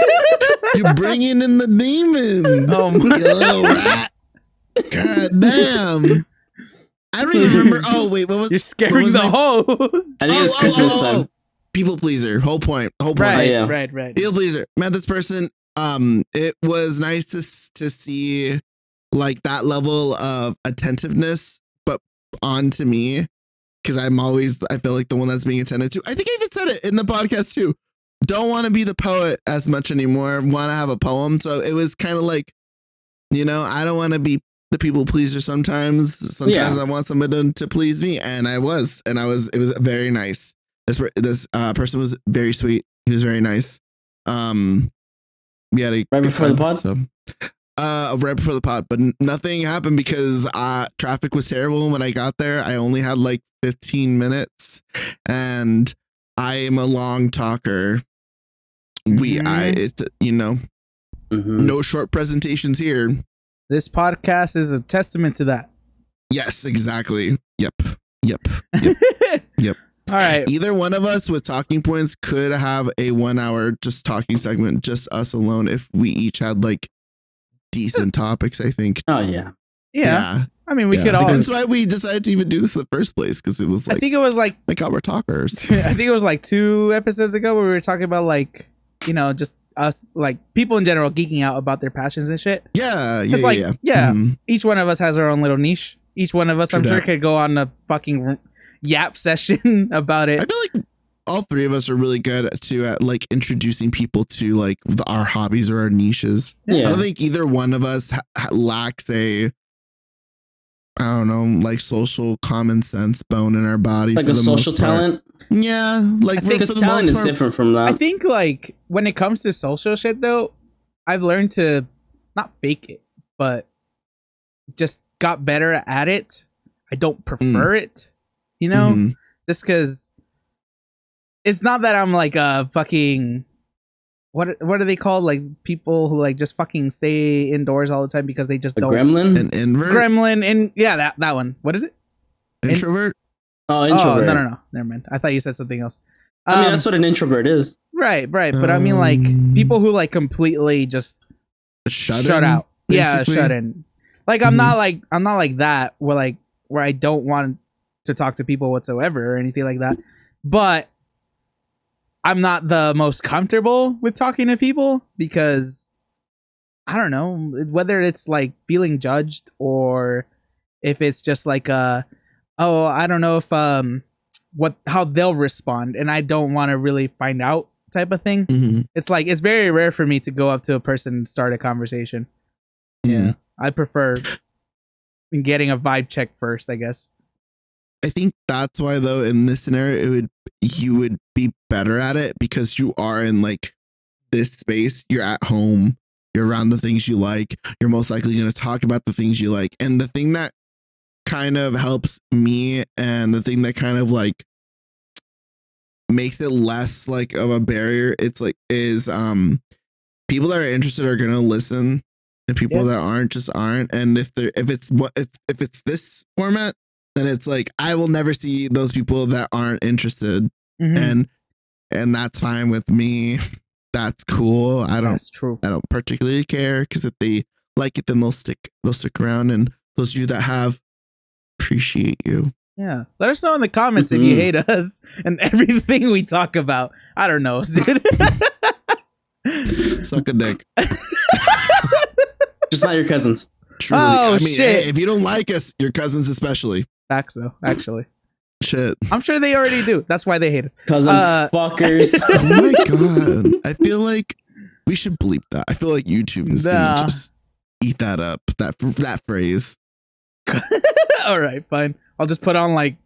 You're bringing in the demons. Oh my Yo, rat. God damn. I don't even remember. Oh wait, what was? You're scaring the host. I think it's Christmas time. People pleaser. Whole point. Right. People pleaser. Met this person. It was nice to see like that level of attentiveness, but onto me, because I feel like the one that's being attended to. I think I even said it in the podcast too. Don't want to be the poet as much anymore. Want to have a poem. So it was kind of like, I don't want to be the people pleaser sometimes. Sometimes I want somebody to please me, and it was very nice. This person was very sweet. He was very nice. We had a right before the pod. So, right before the pod, but nothing happened because traffic was terrible when I got there. I only had like 15 minutes, and I am a long talker. No short presentations here. This podcast is a testament to that. Yes, exactly. Yep. All right. Either one of us with talking points could have a 1 hour just talking segment, just us alone, if we each had like decent topics, I think. Oh yeah. I mean, we could all. That's why we decided to even do this in the first place, because it was like, I think it was like, my God, we're talkers. I think it was like 2 episodes ago where we were talking about like, just us, like people in general geeking out about their passions and shit. Yeah. Mm-hmm. Each one of us has our own little niche. Each one of us, I'm sure, could go on a fucking yap session about it. I feel like all three of us are really good at like introducing people to like our hobbies or our niches. Yeah. I don't think either one of us lacks like social common sense bone in our body. Like a social talent. Yeah. Like, because talent is different from that. I think like when it comes to social shit though, I've learned to not fake it, but just got better at it. I don't prefer it, just because it's not that I'm like a fucking, what are they called? Like people who like just fucking stay indoors all the time because they just don't. Gremlin? An invert? Gremlin. And yeah, that one. What is it? Introvert? Introvert. Oh, no. Never mind. I thought you said something else. I mean, that's what an introvert is. Right. But I mean like people who like completely just shut out. Basically? Yeah, shut in. Like I'm not like that where I don't want to talk to people whatsoever or anything like that. But I'm not the most comfortable with talking to people because I don't know whether it's like feeling judged or if it's just like I don't know if how they'll respond, and I don't want to really find out type of thing. Mm-hmm. It's like it's very rare for me to go up to a person and start a conversation. Mm-hmm. Yeah, I prefer getting a vibe check first, I guess. I think that's why though in this scenario you would be better at it because you are in like this space, you're at home, you're around the things you like, you're most likely going to talk about the things you like. And the thing that kind of helps me and the thing that kind of like makes it less like of a barrier, it's like is people that are interested are going to listen and people that aren't just aren't. And if it's this format, then it's like I will never see those people that aren't interested. Mm-hmm. And and that's fine with me. That's cool. That's true. I don't particularly care, because if they like it, then they'll stick around. And those of you that have, appreciate you. Yeah. Let us know in the comments if you hate us and everything we talk about. I don't know, dude. Suck a dick. Just not your cousins. Truly. Oh, I mean, shit. hey, if you don't like us, your cousins especially. Facts, though, actually. Shit. I'm sure they already do. That's why they hate us. Cousin fuckers. Oh my god. I feel like we should bleep that. I feel like YouTube is gonna just eat that up. That phrase. All right, fine. I'll just put on like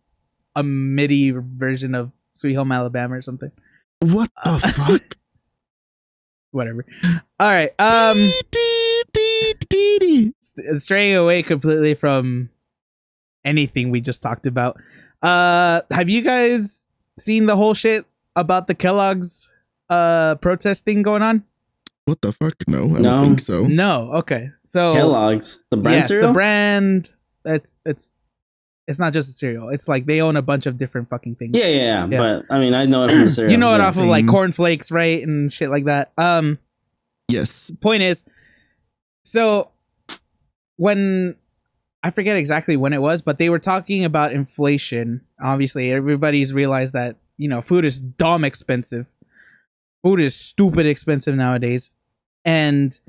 a MIDI version of Sweet Home Alabama or something. What the fuck? Whatever. All right. Straying away completely from anything we just talked about. Have you guys seen the whole shit about the Kellogg's protest thing going on? What the fuck? No, I don't think so. No. Okay. So Kellogg's, the brand yes, cereal? the brand. It's not just a cereal. It's like they own a bunch of different fucking things. Yeah. But I mean, I know it from the cereal. You know it off of like cornflakes, right, and shit like that. Yes. Point is, so when I forget exactly when it was, but they were talking about inflation. Obviously, everybody's realized that, you know, food is dumb expensive. Food is stupid expensive nowadays. And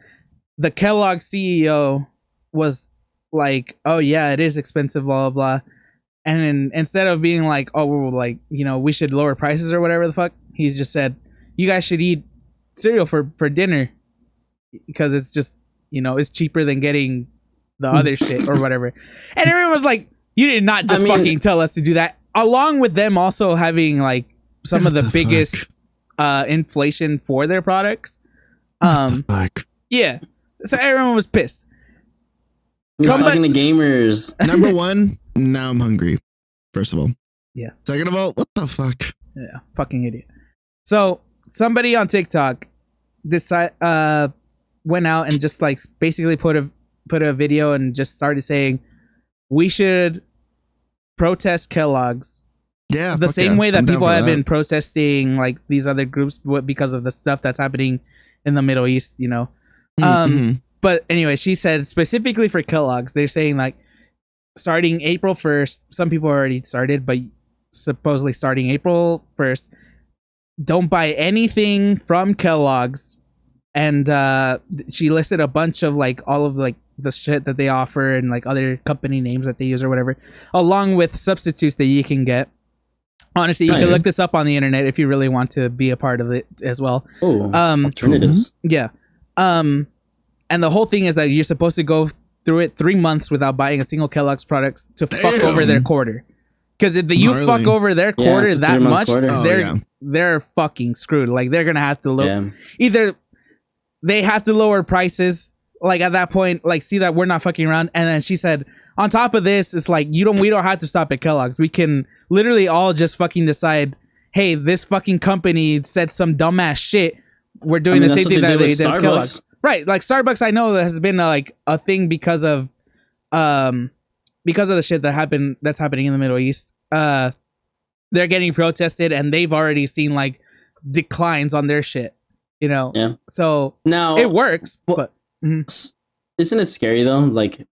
the Kellogg CEO was like, oh yeah, it is expensive, blah, blah, blah. And then instead of being like, oh, we're like, you know, we should lower prices or whatever the fuck, he's just said, you guys should eat cereal for dinner, because it's just, you know, it's cheaper than getting the other shit or whatever. And everyone was like, you did not just fucking tell us to do that. Along with them also having like some of the biggest inflation for their products. Yeah. So everyone was pissed. You're sucking the gamers. Number one, now I'm hungry. First of all. Yeah. Second of all, what the fuck? Yeah. Fucking idiot. So somebody on TikTok went out and just like basically put a video and just started saying we should protest Kellogg's. Yeah, the same way that people have been protesting like these other groups because of the stuff that's happening in the Middle East, you know. But anyway, she said specifically for Kellogg's, they're saying like starting April 1st, some people already started, but supposedly starting April 1st, don't buy anything from Kellogg's. And she listed a bunch of like all of like the shit that they offer and like other company names that they use or whatever, along with substitutes that you can get. Honestly, you can look this up on the internet if you really want to be a part of it as well. Oh, alternatives. Yeah. And the whole thing is that you're supposed to go through it 3 months without buying a single Kellogg's product to fuck over their quarter. Because if you fuck over their quarter that much, they're fucking screwed. Like they're gonna have to either they have to lower prices. Like at that point, like see that we're not fucking around. And then she said, on top of this, it's like we don't have to stop at Kellogg's. We can literally all just fucking decide, hey, this fucking company said some dumbass shit. We're doing the same thing that they did at Kellogg's. Right, like Starbucks, I know that has been like a thing because of the shit that's happening in the Middle East. They're getting protested, and they've already seen like declines on their shit. You know, so now it works. But isn't it scary though? Like,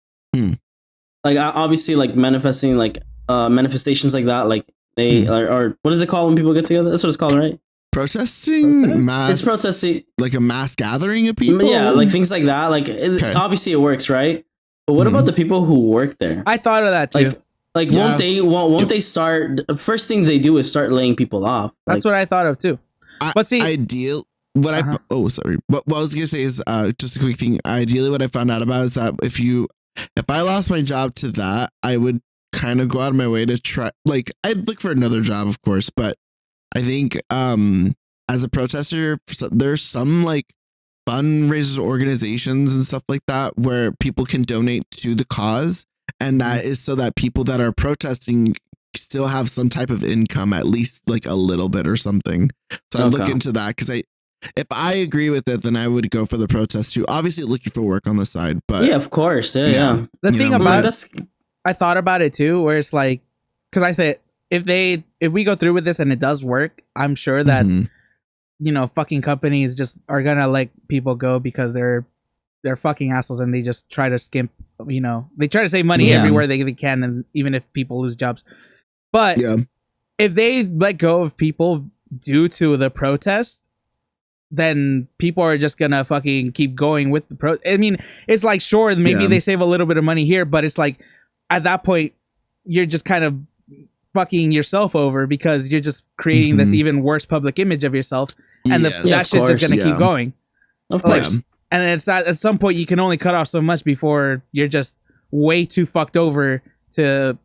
obviously, like manifestations like that. Like they are. What is it called when people get together? That's what it's called, right? Protesting? It's protesting. Like a mass gathering of people? Yeah, like things like that. Like, obviously it works, right? But what about the people who work there? I thought of that too. Won't they start... First things they do is start laying people off. That's what I thought of too. But see... What I was going to say is just a quick thing. Ideally, what I found out about is that if I lost my job to that, I would kind of go out of my way to try... Like, I'd look for another job, of course, but I think as a protester, there's some like fundraisers organizations and stuff like that where people can donate to the cause. And that is so that people that are protesting still have some type of income, at least like a little bit or something. So I'd look into that because if I agree with it, then I would go for the protest too. Obviously looking for work on the side, but yeah, of course. Yeah. The thing about it, I thought about it too, where it's like, because I thought if we go through with this and it does work, I'm sure that fucking companies just are gonna let people go because they're fucking assholes and they just try to skimp. They try to save money everywhere they can, and even if people lose jobs. But if they let go of people due to the protest, then people are just gonna fucking keep going with the I mean, it's like, sure, maybe they save a little bit of money here, but it's like at that point you're just kind of fucking yourself over because you're just creating this even worse public image of yourself, and that shit's just gonna keep going. Of course. And it's at some point you can only cut off so much before you're just way too fucked over to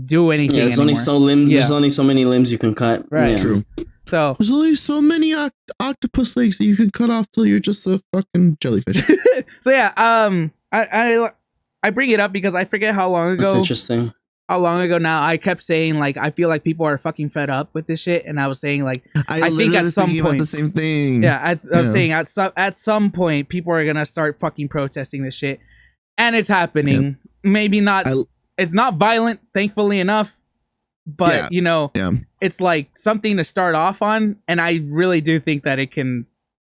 do anything. Yeah, there's only so many limbs you can cut. Right. Yeah. True. So there's only so many octopus legs that you can cut off till you're just a fucking jellyfish. So yeah, I bring it up because I forget how long ago. That's interesting. How long ago now I kept saying like I feel like people are fucking fed up with this shit, and I was saying like I think at some point about the same thing. Yeah, I was saying at some point people are gonna start fucking protesting this shit, and it's happening. Yep. Maybe not. It's not violent, thankfully enough, but it's like something to start off on, and I really do think that it can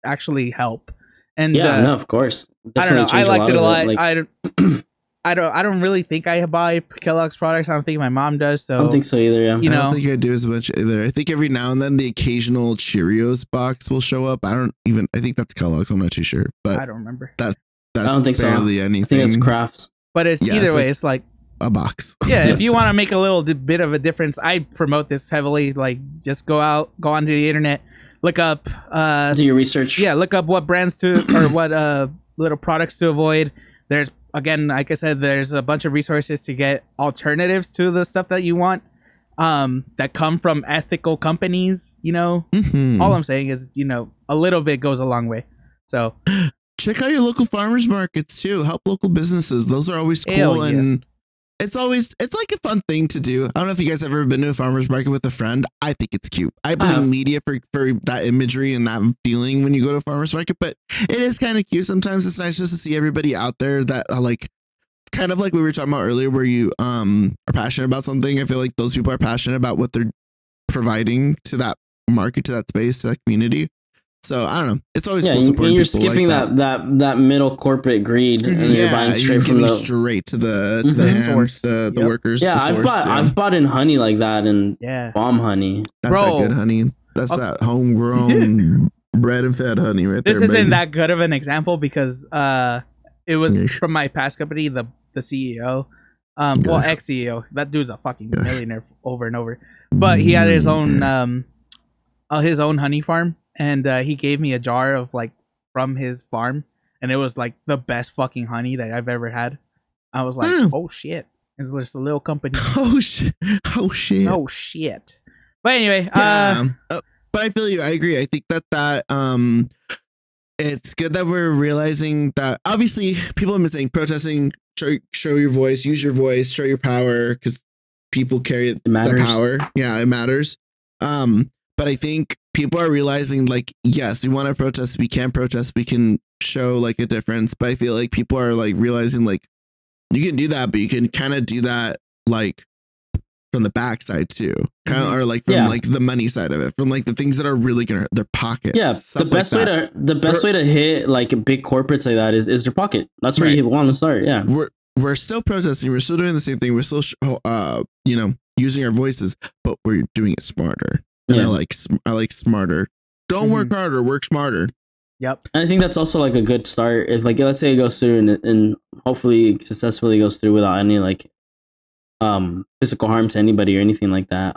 actually help. And no, of course. Definitely I don't know. I liked it a lot. I don't really think I buy Kellogg's products. I don't think my mom does. So I don't think so either. Yeah. I don't think I do as much either. I think every now and then the occasional Cheerios box will show up. I think that's Kellogg's. I'm not too sure, but I don't remember. That's I don't think barely so. anything. I think it's crafts. But it's either way. It's like a box. Yeah, if you want to make a little bit of a difference, I promote this heavily. Like, just go onto the internet, look up, do your research. Yeah, look up what brands or what little products to avoid. There's, again, like I said, there's a bunch of resources to get alternatives to the stuff that you want, that come from ethical companies. All I'm saying is, a little bit goes a long way. So check out your local farmers markets too. Help local businesses. Those are always cool, and it's like a fun thing to do. I don't know if you guys have ever been to a farmer's market with a friend. I think it's cute. I blame media for that imagery and that feeling when you go to a farmer's market, but it is kind of cute. Sometimes it's nice just to see everybody out there that like, kind of like we were talking about earlier, where you are passionate about something. I feel like those people are passionate about what they're providing to that market, to that space, to that community. So I don't know. It's always cool supporting and you're people skipping like that middle corporate greed, and you're buying straight from straight to the hands, source, the workers. Yeah, I've bought in honey like that, and bomb honey. That's that good honey. That's that homegrown, bred and fed honey right there. This isn't that good of an example because it was from my past company, the CEO, ex-CEO. That dude's a fucking millionaire over and over, but he had his own honey farm. And he gave me a jar of like from his farm, and it was like the best fucking honey that I've ever had. I was like, oh shit! It was just a little company. Oh shit! Oh shit! Oh shit! But anyway, but I feel you. I agree. I think that it's good that we're realizing that obviously people have been saying protesting, show your voice, use your voice, show your power, because people carry the power. Yeah, it matters. But I think people are realizing, like, yes, we want to protest. We can protest. We can show like a difference. But I feel like people are like realizing, like, you can do that, but you can kind of do that like from the backside too, kind of, or like from like the money side of it, from like the things that are really gonna hurt their pockets. Yeah, the best way to hit like big corporates like that is their pocket. That's where you want to start. Yeah, we're still protesting. We're still doing the same thing. We're still using our voices, but we're doing it smarter. And I like smarter. Don't work harder, work smarter. Yep. And I think that's also like a good start. If like, let's say it goes through and hopefully successfully goes through without any like physical harm to anybody or anything like that.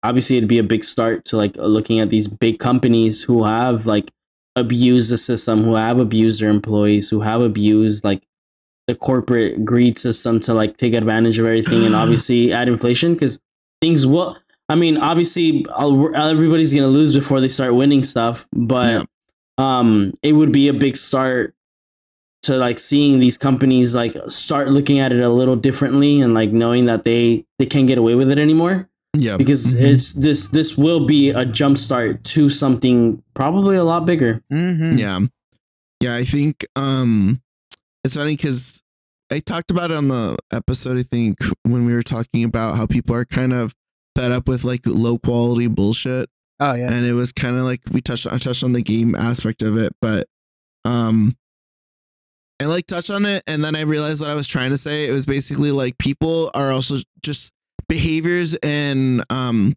Obviously it'd be a big start to like looking at these big companies who have like abused the system, who have abused their employees, who have abused like the corporate greed system to like take advantage of everything and obviously add inflation, because things will. I mean, obviously, everybody's going to lose before they start winning stuff, but it would be a big start to like seeing these companies like start looking at it a little differently and like knowing that they can't get away with it anymore. Yeah, because it's this will be a jump start to something probably a lot bigger. Yeah, I think it's funny because I talked about it on the episode, I think, when we were talking about how people are kind of fed up with like low quality bullshit. Oh yeah. And it was kind of like I touched on the game aspect of it, but I like touched on it, and then I realized what I was trying to say. It was basically like people are also just behaviors, and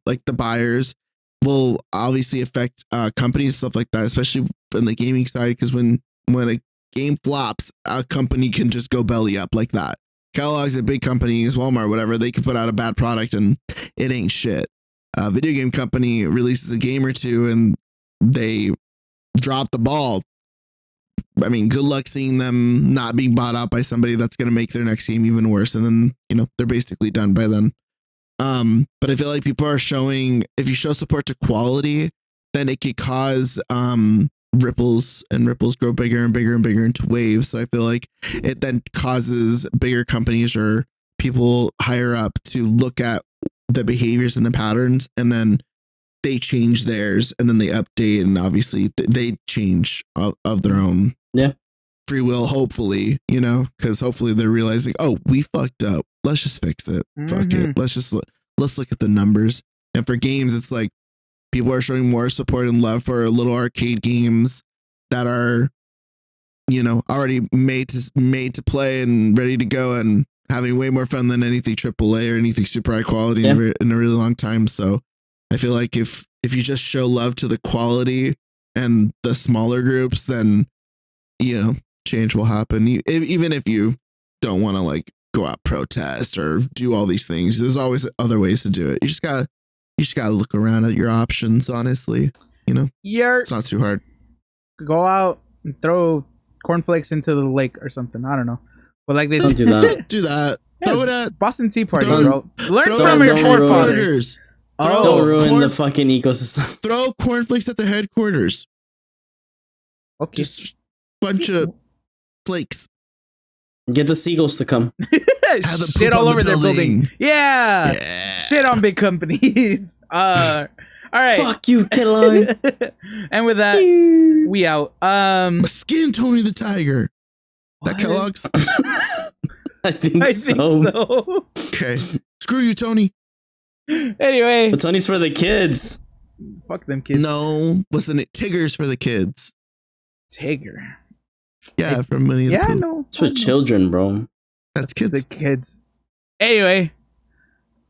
like the buyers will obviously affect companies, stuff like that, especially in the gaming side, because when a game flops, a company can just go belly up like that. Kellogg's, a big company, Walmart, whatever, they can put out a bad product and it ain't shit. A video game company releases a game or two and they drop the ball. I mean, good luck seeing them not being bought out by somebody that's going to make their next game even worse. And then, you know, they're basically done by then. But I feel like people are showing, if you show support to quality, then it could cause ripples, and ripples grow bigger and bigger and bigger into waves. So I feel like it then causes bigger companies or people higher up to look at the behaviors and the patterns, and then they change theirs, and then they update, and obviously they change of their own free will, hopefully, you know, because hopefully they're realizing, oh, we fucked up, let's just fix it. Fuck it, let's look at the numbers. And for games, it's like people are showing more support and love for little arcade games that are, you know, already made to play and ready to go and having way more fun than anything AAA or anything super high quality in a really long time. So I feel like if you just show love to the quality and the smaller groups, then, you know, change will happen. Even if you don't want to like go out protest or do all these things, there's always other ways to do it. You just gotta look around at your options, honestly. You know, it's not too hard. Go out and throw cornflakes into the lake or something. I don't know, but like they don't do that. Do that. Yeah, throw it at Boston Tea Party, bro. Learn don't- from your don't forefathers. Don't ruin the fucking ecosystem. Throw cornflakes at the headquarters. Okay. Just bunch of flakes. Get the seagulls to come. Have them Shit poop all on over the their building. building. Yeah. Shit on big companies. All right. Fuck you, Kellogg's. And with that, we out. Skin Tony the Tiger. That What? Kellogg's? I think so. Okay. Screw you, Tony. Anyway, But Tony's for the kids. fuck them kids. No, wasn't it Tigger's for the kids? Tigger. Yeah, from Winnie the Pooh. No. It's for children, bro. That's kids. The kids. Anyway,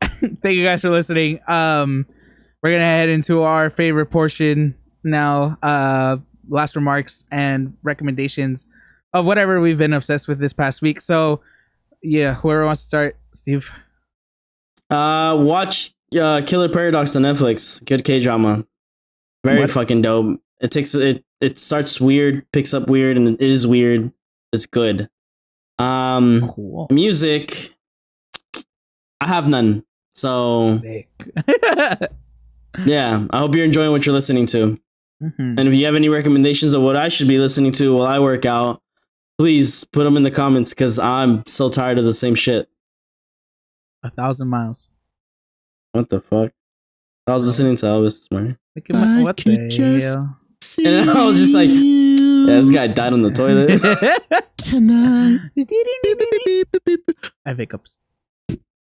thank you guys for listening. We're gonna head into our favorite portion now. Last remarks and recommendations of whatever we've been obsessed with this past week. So, yeah, whoever wants to start, Steve. Watch Killer Paradox on Netflix. Good K-drama. Very fucking dope. It starts weird, picks up weird, and it is weird. It's good. Cool. Music. I have none. So Sick. yeah, I hope you're enjoying what you're listening to. Mm-hmm. And if you have any recommendations of what I should be listening to while I work out, please put them in the comments, because I'm so tired of the same shit. 1,000 miles. What the fuck? I was listening to Elvis this morning. Look at my, what the hell? And I was just like, yeah, this guy died on the toilet. Tonight. I have hiccups.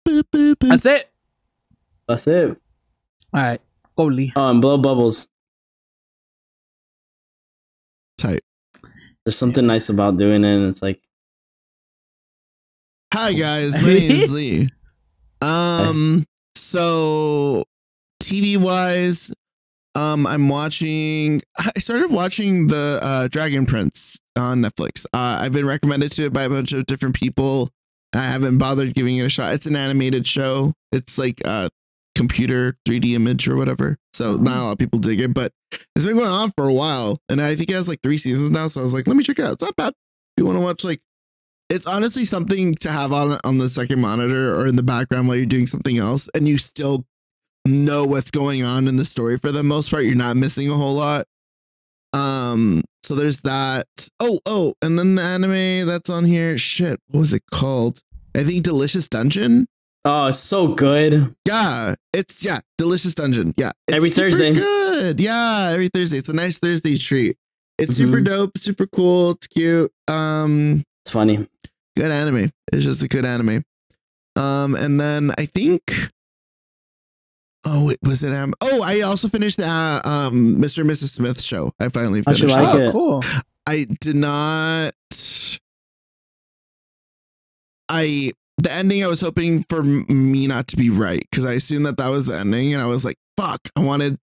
That's it. That's it. All right. Go, Lee. Oh, and blow bubbles. Tight. There's something nice about doing it, and it's like, Hi guys, my name is Lee. So TV wise, I started watching the Dragon Prince on Netflix. I've been recommended to it by a bunch of different people. I haven't bothered giving it a shot. It's an animated show. It's like a computer 3D image or whatever. So not a lot of people dig it, but it's been going on for a while. And I think it has like 3 seasons now. So I was like, let me check it out. It's not bad. If you want to watch, like, it's honestly something to have on the second monitor or in the background while you're doing something else, and you still know what's going on in the story for the most part. You're not missing a whole lot. So there's that. Oh, and then the anime that's on here. Shit, what was it called? I think Delicious Dungeon. oh, it's so good. Yeah, it's Delicious Dungeon. Yeah, it's Every super Thursday. Good. Yeah, every Thursday. It's a nice Thursday treat. It's super dope, super cool. It's cute. It's funny. good anime. It's just a good anime. And then I think, was it? I also finished the Mr. and Mrs. Smith show. I finally finished. It? Cool. I did not. The ending, I was hoping for me not to be right because I assumed that was the ending, and I was like, "Fuck!" I wanted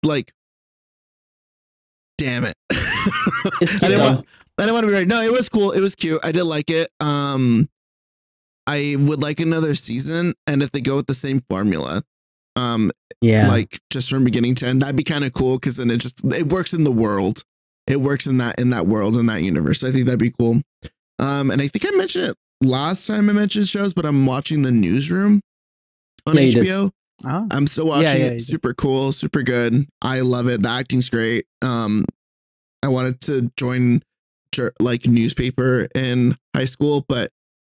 damn it. I didn't want to be right. No, it was cool. It was cute. I did like it. I would like another season, and if they go with the same formula, like just from beginning to end, that'd be kind of cool because then it works in the world. It works in that world, in that universe. I think that'd be cool. And I think I mentioned it last time I mentioned shows, but I'm watching The Newsroom on HBO. Oh. I'm still watching it. Super cool, super good. I love it. The acting's great. I wanted to join newspaper in high school, but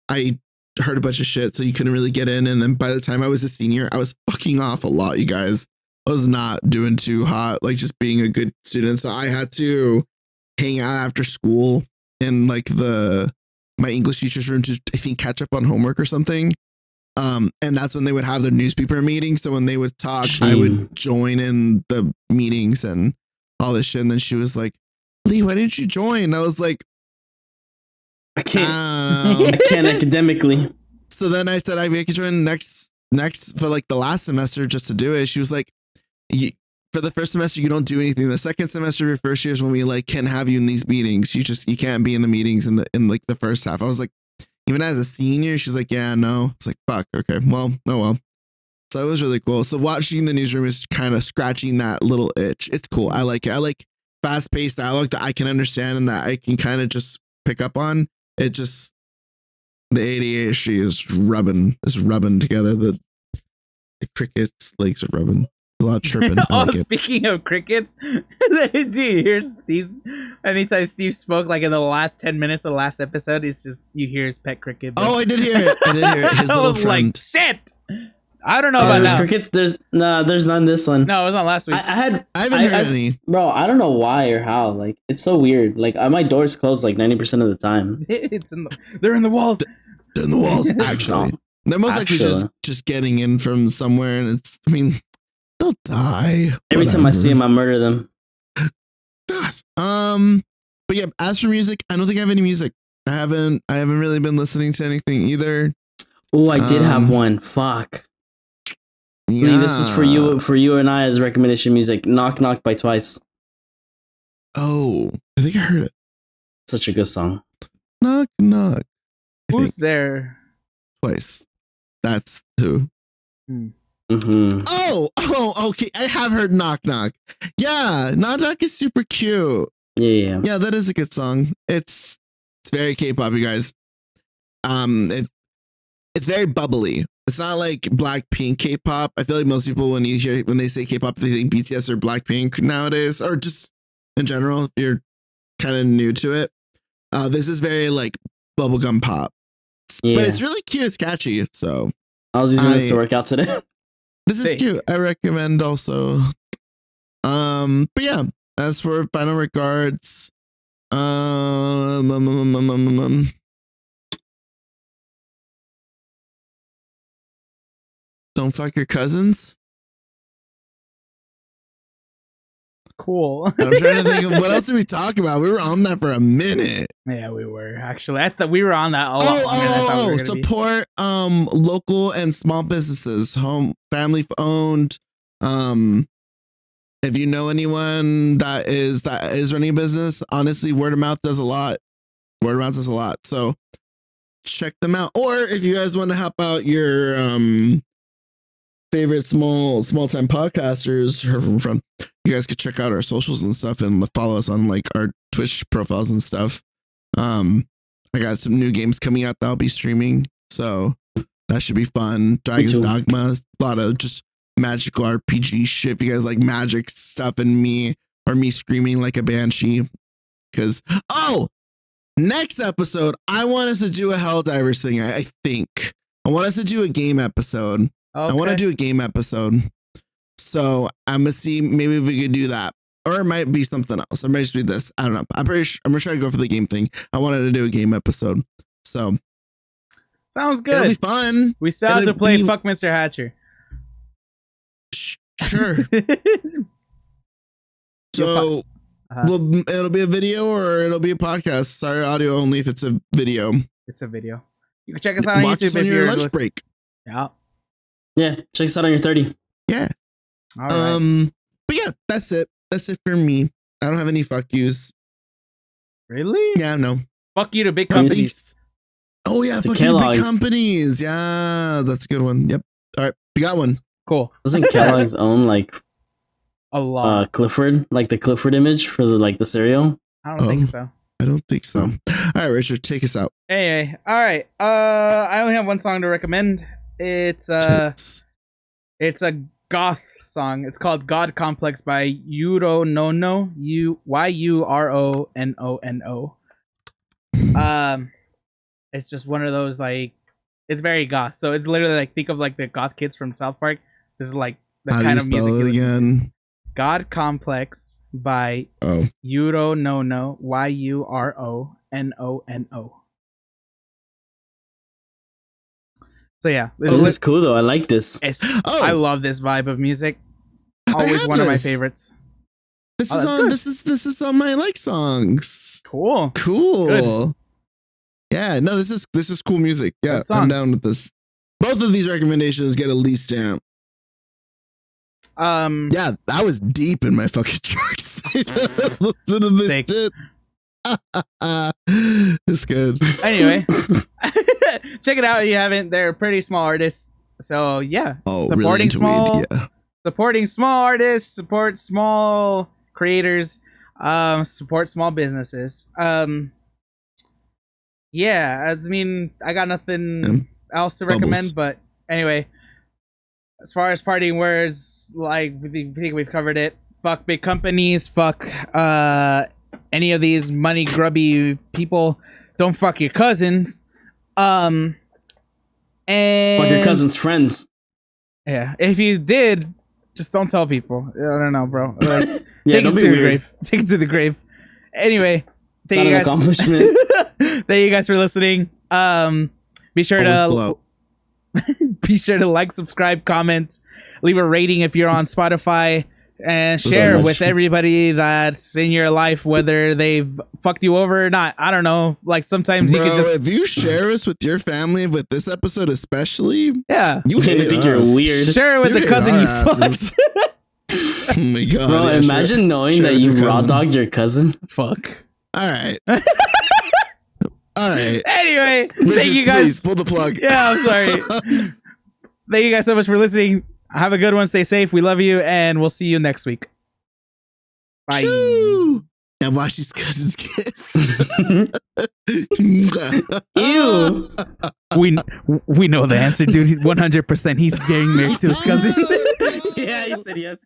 I heard a bunch of shit, so you couldn't really get in. And then by the time I was a senior, I was fucking off a lot, you guys. I was not doing too hot, just being a good student. So I had to hang out after school in my English teacher's room to, I think, catch up on homework or something. And that's when they would have their newspaper meetings. So when they would talk, I would join in the meetings and all this shit. And then she was like, "Lee, why didn't you join?" And I was like, I can't. I can't academically. So then I said I could join next for the last semester just to do it. She was like, for the first semester, you don't do anything. The second semester, your first year is when we can have you in these meetings. You can't be in the meetings in the first half. I was like, even as a senior, she's like, yeah, no. It's like, fuck. Okay. Well, oh well. So it was really cool. So watching The Newsroom is kind of scratching that little itch. It's cool. I like it. I like fast paced dialogue that I can understand and that I can kind of just pick up on. It just, the ADHD is rubbing together. The crickets' legs are rubbing. A lot of chirping. Speaking of crickets, did you hear Steve? Anytime Steve spoke, in the last 10 minutes of the last episode, it's just you hear his pet cricket. Oh, I did hear it. His little friend. Shit. I don't know about now. Crickets. There's none this one. No, it was on last week. I haven't heard any. Bro, I don't know why or how. It's so weird. My door's closed 90% of the time. They're in the walls. They're in the walls. Actually, they're most likely just getting in from somewhere, and it's. I mean, they'll die. Every time I see them, I murder them. But yeah, as for music, I don't think I have any music. I haven't really been listening to anything either. Oh, I did have one. Fuck. Yeah. Lee, this was for you and I as recommendation music. Knock Knock by Twice. Oh, I think I heard it. Such a good song. Knock Knock. Who's there? Twice. That's who. Mm-hmm. Oh, okay. I have heard Knock Knock. Yeah, Knock Knock is super cute. Yeah. Yeah, that is a good song. It's very K-pop, you guys. It's very bubbly. It's not like Blackpink K-pop. I feel like most people when they say K-pop, they think BTS or Blackpink nowadays, or just in general, if you're kind of new to it. This is very bubblegum pop. Yeah. But it's really cute. It's catchy. So I was using this to work out today. This is cute. I recommend also. But yeah, as for final regards, don't fuck your cousins. Cool. I'm trying to think of what else did we talk about. We were on that for a minute. Yeah, we were actually. I thought we were on that a lot. Support local and small businesses, family owned. If you know anyone that is running a business, honestly, word of mouth does a lot. Word of mouth does a lot. So check them out. Or if you guys want to help out your favorite small time podcasters from, you guys could check out our socials and stuff and follow us on our Twitch profiles and stuff. I got some new games coming out that I'll be streaming, so that should be fun. Dragon's Dogma, a lot of just magical RPG shit. If you guys like magic stuff and me screaming like a banshee, because next episode I want us to do a Helldivers thing. I think I want us to do a game episode. Okay. I want to do a game episode. So I'm gonna see maybe if we could do that. Or it might be something else. It might just be this. I don't know. I'm gonna try to go for the game thing. I wanted to do a game episode. So Sounds It'll be good. fun. We still have to play Fuck Mr. Hatcher. Sure. So, it'll be a video or it'll be a podcast. Sorry, audio only if it's a video. It's a video. You can check us out on Watch YouTube us on if your you're lunch break. Yeah. Yeah, check us out on your 30. Yeah. All right. But yeah, that's it. That's it for me. I don't have any fuck yous. Really? Yeah, no. Fuck you to big companies. Oh yeah, To fuck you, Kellogg's. big companies. Yeah, that's a good one. Yep. All right, we got one. Cool. Doesn't Kellogg's own like A lot. Clifford, like the Clifford image for the cereal? I don't think so. I don't think so. All right, Richard, take us out. Anyway, all right. I only have one song to recommend. It's a goth song. It's called God Complex by Yuronono. Yuronono. It's just one of those like, it's very goth. So it's literally like, think of like the goth kids from South Park. This is like the How kind do of you music spell you it listen to. again? God Complex by Yuronono. Yuronono. So yeah, This is cool though. I like this. I love this vibe of music. Always one of my favorites. This is on my like songs. Cool. Good. Yeah, no, this is cool music. Yeah, I'm down with this. Both of these recommendations get a least stamp. Yeah, I was deep in my fucking tracks. Listen to this shit. It's good. Anyway, check it out if you haven't. They're pretty small artists. So yeah, supporting small artists, support small creators, support small businesses. Yeah, I mean, I got nothing else to recommend, but anyway, as far as parting words, like I think we've covered it. Fuck big companies. Fuck any of these money grubby people. Don't fuck your cousins. And Fuck your cousin's friends. Yeah, if you did, just don't tell people. I don't know, bro. Like, yeah, take it to the grave. Take it to the grave. Anyway, thank you guys. Accomplishment. Thank you guys for listening. Be sure to like, subscribe, comment, leave a rating if you're on Spotify, and share with everybody that's in your life, whether they've fucked you over or not. I don't know. Like sometimes you can just, if you share us with your family, with this episode especially, you think you're weird. Share it with the cousin you fucked. Oh my god, bro! Imagine knowing that you raw dogged your cousin. Fuck. All right. All right. Anyway, thank you guys. Please pull the plug. Yeah, I'm sorry. Thank you guys so much for listening. Have a good one. Stay safe. We love you, and we'll see you next week. Bye. Choo! And watch these cousins kiss. Ew. We know the answer, dude. 100%. He's getting married to his cousin. Yeah, he said yes.